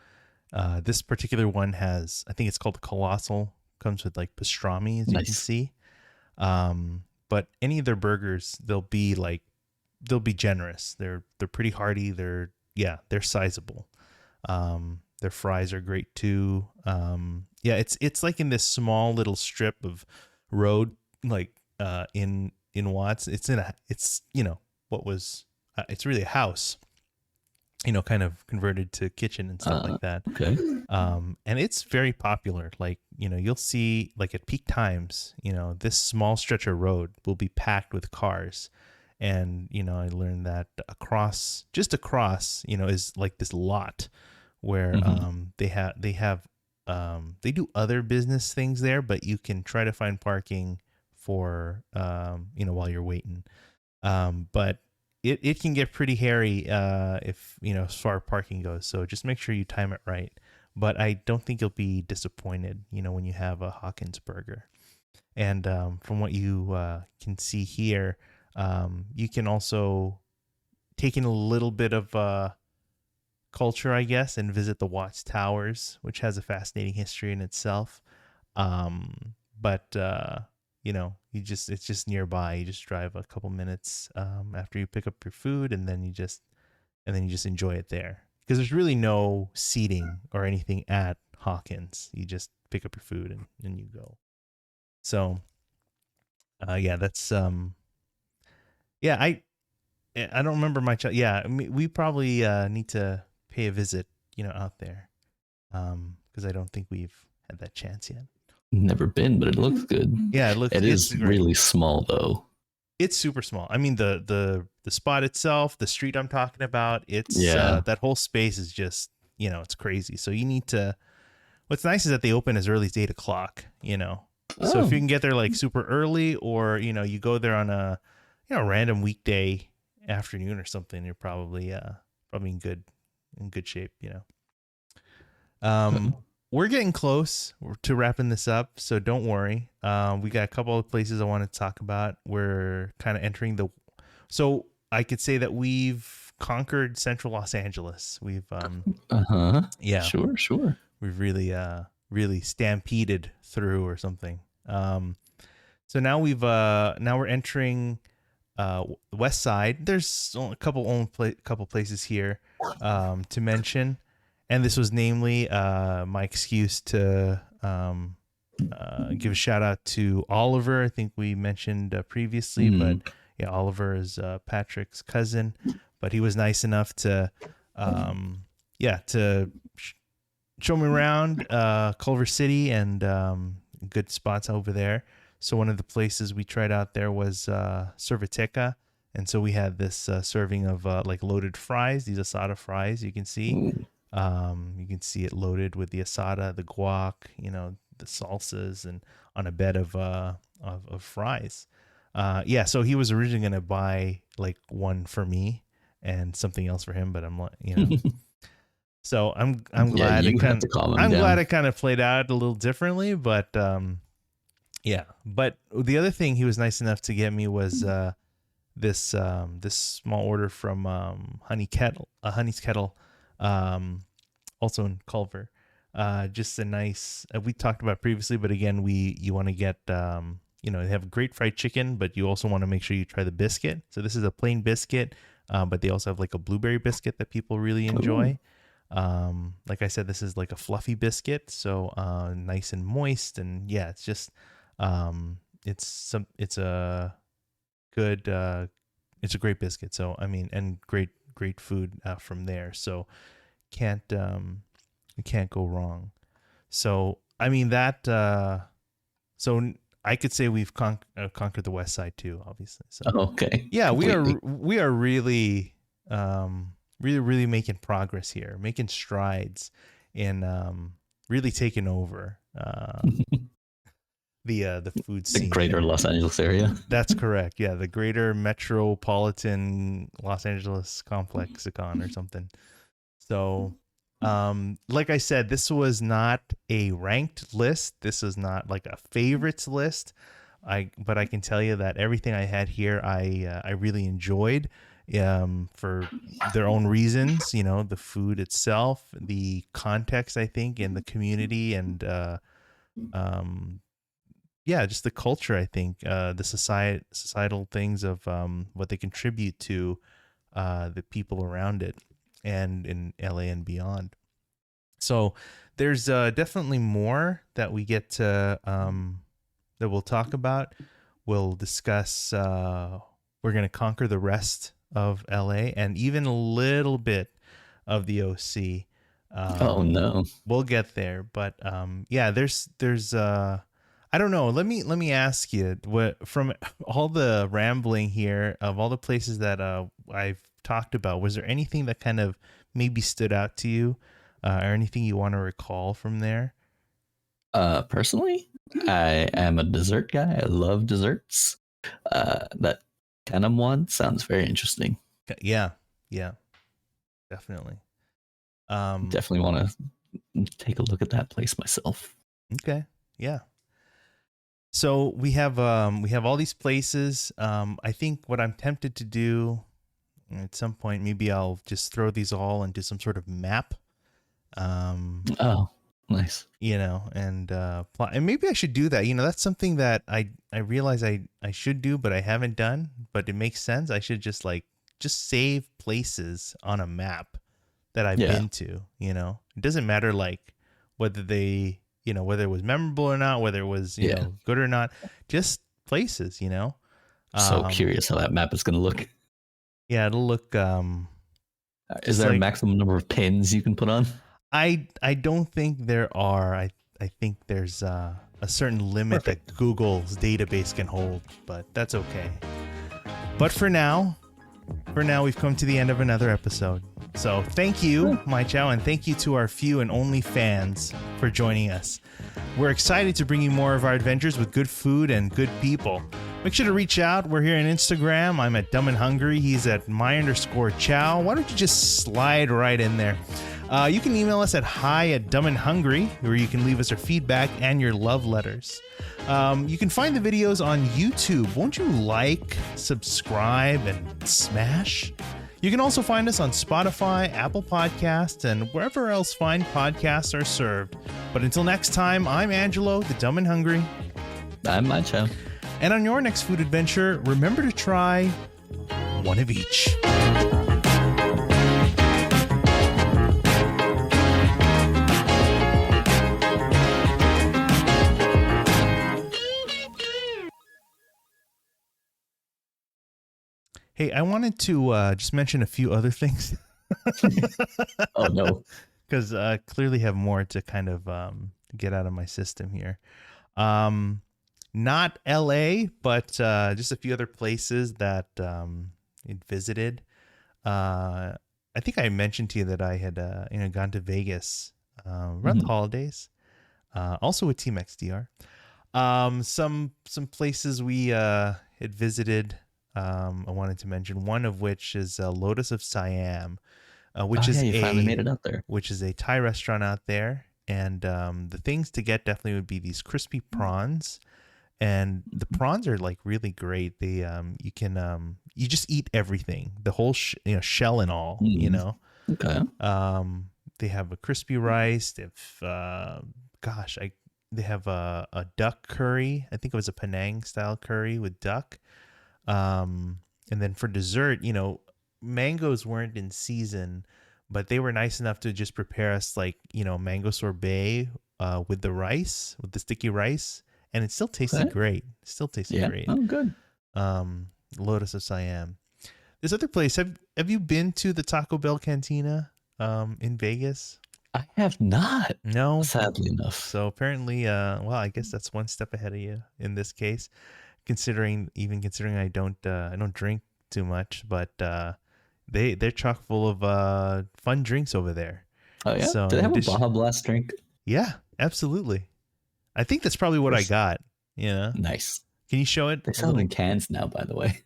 this particular one has, I think it's called the Colossal, comes with like pastrami, as you can Nice. see. But any of their burgers, they'll be generous. They're pretty hearty. They're sizable. Their fries are great too. Yeah, it's like in this small little strip of road, like in Watts. It's what was it's really a house, kind of converted to kitchen and stuff like that. Okay. And it's very popular. Like, you'll see like at peak times, this small stretch of road will be packed with cars. And, I learned that just across, is like this lot where Hmm. they do other business things there, but you can try to find parking for, while you're waiting. But it can get pretty hairy if as far as parking goes. So just make sure you time it right. But I don't think you'll be disappointed, when you have a Hawkins burger. And from what you can see here, you can also take in a little bit of culture, I guess, and visit the Watts Towers, which has a fascinating history in itself. But it's just nearby. You just drive a couple minutes after you pick up your food, and then you just enjoy it there because there's really no seating or anything at Hawkins. You just pick up your food and you go. So yeah, that's yeah, I don't remember my yeah, I mean, we probably need to pay a visit, out there. Because I don't think we've had that chance yet. Never been, but it looks good. Yeah, It it's is great. really small though. It's super small. I mean, the spot itself, the street I'm talking about, it's Yeah. that whole space is just, it's crazy. So you need to. What's nice is that they open as early as 8 o'clock. So if Oh. you can get there like super early, or you go there on a random weekday afternoon or something, you're probably in good shape. We're getting close to wrapping this up, so don't worry. We got a couple of places I want to talk about. We're kind of entering so I could say that we've conquered central Los Angeles. We've yeah, Sure. we've really stampeded through or something. So now we're entering the west side. There's a couple places here to mention, and this was namely my excuse to give a shout out to Oliver. I think we mentioned previously, but yeah, Oliver is Patrick's cousin, but he was nice enough to show me around Culver City and good spots over there. So one of the places we tried out there was Cerviteca. And so we had this serving of like loaded fries, these asada fries. You can see it loaded with the asada, the guac, the salsas, and on a bed of fries. So he was originally going to buy like one for me and something else for him, but I'm like, so I'm glad glad it kind of played out a little differently, but but the other thing he was nice enough to get me was this small order from Honey's Kettle, also in Culver. Just a nice, we talked about previously, but again, you want to get they have great fried chicken, but you also want to make sure you try the biscuit. So this is a plain biscuit, but they also have like a blueberry biscuit that people really enjoy. Like I said, this is like a fluffy biscuit, so nice and moist, and yeah, it's just it's a great biscuit. So I mean, and great food from there. So you can't go wrong. So I mean that. So I could say we've conquered the west side too, obviously. So okay. yeah, Completely. we are really really making progress here, making strides in really taking over the food scene. The greater Los Angeles area. That's correct. Yeah, the greater metropolitan Los Angeles complexicon or something. So, like I said, this was not a ranked list. This is not like a favorites list. But I can tell you that everything I had here, I really enjoyed. For their own reasons, the food itself, the context, I think, and the community, and just the culture, I think, the societal things of what they contribute to the people around it and in LA and beyond. So there's definitely more that we get to that we'll talk about. We'll discuss. We're going to conquer the rest of LA and even a little bit of the OC. Oh no, we'll get there, but there's I don't know. Let me ask you, from all the rambling here of all the places that I've talked about, was there anything that kind of maybe stood out to you, or anything you want to recall from there? Personally, I am a dessert guy. I love desserts. That Denim one sounds very interesting. Yeah, definitely. Definitely want to take a look at that place myself. Okay, yeah. So we have all these places. I think what I'm tempted to do at some point, maybe I'll just throw these all into some sort of map. Oh, nice. And maybe I should do that. That's something that I realize I should do, but I haven't done. But it makes sense. I should just save places on a map that I've been to. It doesn't matter like whether they whether it was memorable or not, whether it was good or not, just places. So curious how that map is going to look. Yeah, it'll look. Is there a maximum number of pins you can put on? I don't think there are. I think there's a certain limit that Google's database can hold, but that's okay. But for now, we've come to the end of another episode. So thank you, Mai Chow, and thank you to our few and only fans for joining us. We're excited to bring you more of our adventures with good food and good people. Make sure to reach out. We're here on Instagram. I'm at Dumb and Hungry. He's at my_Chow. Why don't you just slide right in there? You can email us at hi@dumbandhungry, where you can leave us your feedback and your love letters. You can find the videos on YouTube. Won't you like, subscribe, and smash? You can also find us on Spotify, Apple Podcasts, and wherever else fine podcasts are served. But until next time, I'm Angelo, the Dumb and Hungry. I'm Macho. And on your next food adventure, remember to try one of each. Hey, I wanted to just mention a few other things. Oh, no. Because I clearly have more to kind of get out of my system here. Not LA, but just a few other places that it visited. I think I mentioned to you that I had gone to Vegas around the holidays, also with Team XDR. Some places we had visited. I wanted to mention one of which is Lotus of Siam, which you finally made it out there. Which is a Thai restaurant out there. And the things to get definitely would be these crispy prawns, and the prawns are like really great. They you can you just eat everything, the whole shell and all. Okay. They have a crispy rice. They have they have a duck curry. I think it was a Penang style curry with duck. And then for dessert, mangoes weren't in season, but they were nice enough to just prepare us mango sorbet with the rice, with the sticky rice, and it still tasted great. Great. Oh, good. Lotus of Siam. This other place, have you been to the Taco Bell Cantina in Vegas? I have not. No, sadly enough. So apparently, I guess that's one step ahead of you in this case. Considering I don't drink too much, but they're chock full of fun drinks over there. Oh yeah, so do they have a Baja Blast drink? Yeah, absolutely. I think that's probably what I got. Yeah, nice. Can you show it? They sell them in cans now, by the way.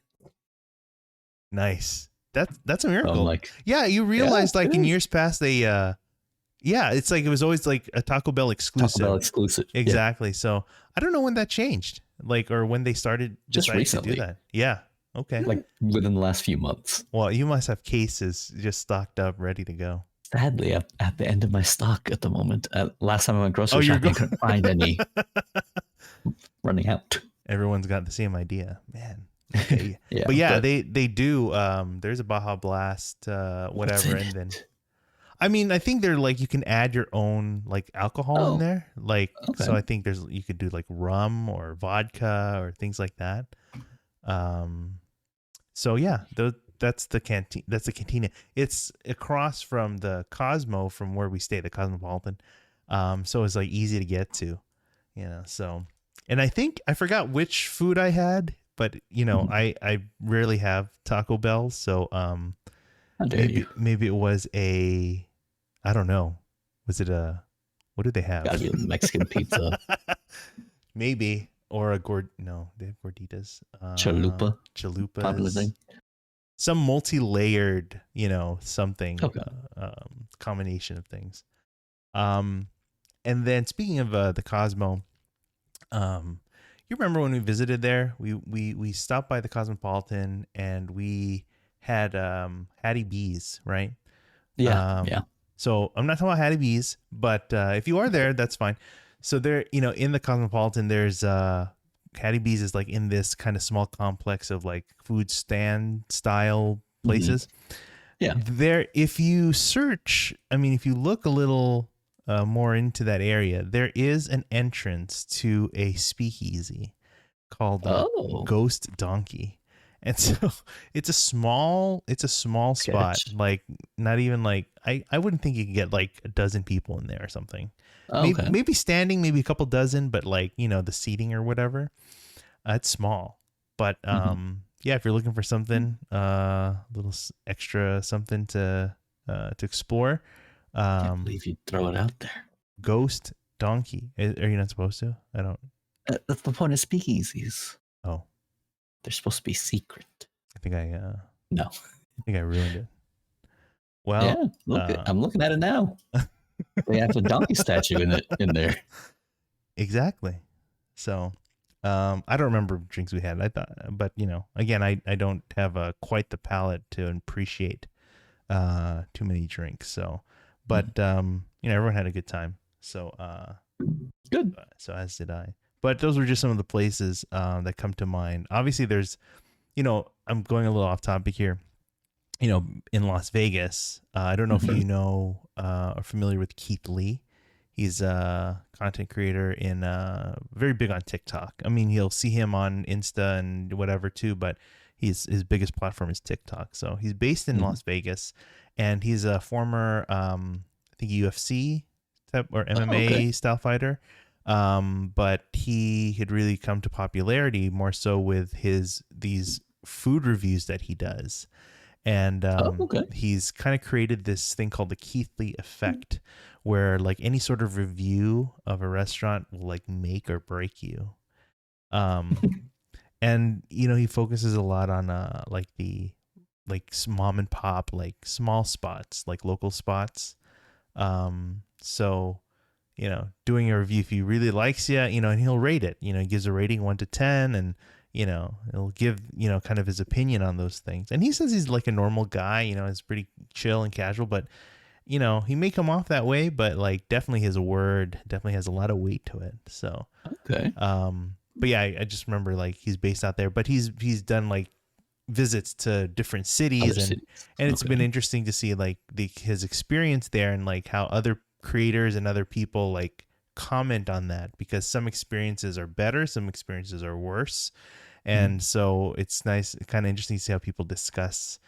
Nice. That's a miracle. So you realize in years past they it's like it was always like a Taco Bell exclusive. Taco Bell exclusive. Exactly. Yeah. So I don't know when that changed. Or when they started just recently to do that. Yeah. Okay. Within the last few months. Well, you must have cases just stocked up, ready to go. Sadly, at the end of my stock at the moment. Last time I went grocery shopping, I couldn't find any. Running out. Everyone's got the same idea, man. Okay. But they do. There's a Baja Blast, whatever, and then. I mean, I think they're you can add your own alcohol in there. So I think you could do rum or vodka or things like that. So yeah, that's the canteen. That's the cantina. It's across from the Cosmo from where we stay, the Cosmopolitan. So it's easy to get to, so, and I think I forgot which food I had, but I rarely have Taco Bell. So, maybe it was I don't know. Was it what did they have? Gotta be a Mexican pizza. Maybe. Or no, they have gorditas. Chalupas. Popular thing. Some multi-layered, something. Okay. Combination of things. And then speaking of the Cosmo, you remember when we visited there? We stopped by the Cosmopolitan and we had Hattie B's, right? Yeah. So I'm not talking about Hattie B's, but if you are there, that's fine. So there, in the Cosmopolitan, there's Hattie B's is in this kind of small complex of food stand style places. Yeah. There, if you search, if you look a little more into that area, there is an entrance to a speakeasy called Ghost Donkey. And so it's a small spot, not even I wouldn't think you could get a dozen people in there or something. Maybe standing, maybe a couple dozen, but the seating or whatever, it's small. But if you're looking for something, little extra something to to explore. I can't believe you throw it out there. Ghost Donkey. Are you not supposed to? I don't. That's the point of speakeasies. Oh, they're supposed to be secret. I think I no. I think I ruined it. Well, yeah, I'm looking at it now. They have a donkey statue in there. Exactly. So, I don't remember drinks we had. I thought, but again, I don't have quite the palate to appreciate too many drinks. So, but everyone had a good time. So, good. So as did I. But those were just some of the places that come to mind. Obviously, there's, I'm going a little off topic here. In Las Vegas, I don't know if you are familiar with Keith Lee. He's a content creator very big on TikTok. I mean, you'll see him on Insta and whatever too, but his biggest platform is TikTok. So he's based in Las Vegas, and he's a former, I think UFC type or MMA style fighter. But he had really come to popularity more so with these food reviews that he does. And he's kind of created this thing called the Keith Lee effect, where like any sort of review of a restaurant will like make or break you. And he focuses a lot on like the mom and pop, like small spots, like local spots. So doing a review, if he really likes you, and he'll rate it. He gives a rating 1 to 10, and he'll give, kind of his opinion on those things. And he says he's like a normal guy, he's pretty chill and casual, but, he may come off that way, but like definitely his word definitely has a lot of weight to it. So, but yeah, I just remember like he's based out there, but he's done like visits to different cities, and it's been interesting to see like his experience there, and like how other creators and other people like comment on that, because some experiences are better, some experiences are worse. And so it's nice, kind of interesting to see how people discuss,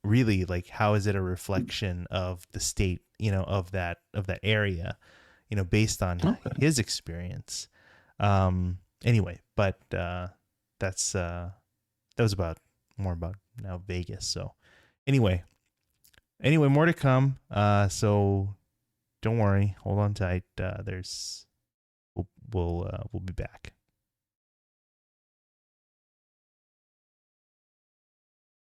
really like how is it a reflection of the state, of that area, based on his experience. Anyway, but that was more about now Vegas. So anyway, more to come. So don't worry, hold on tight. We'll be back.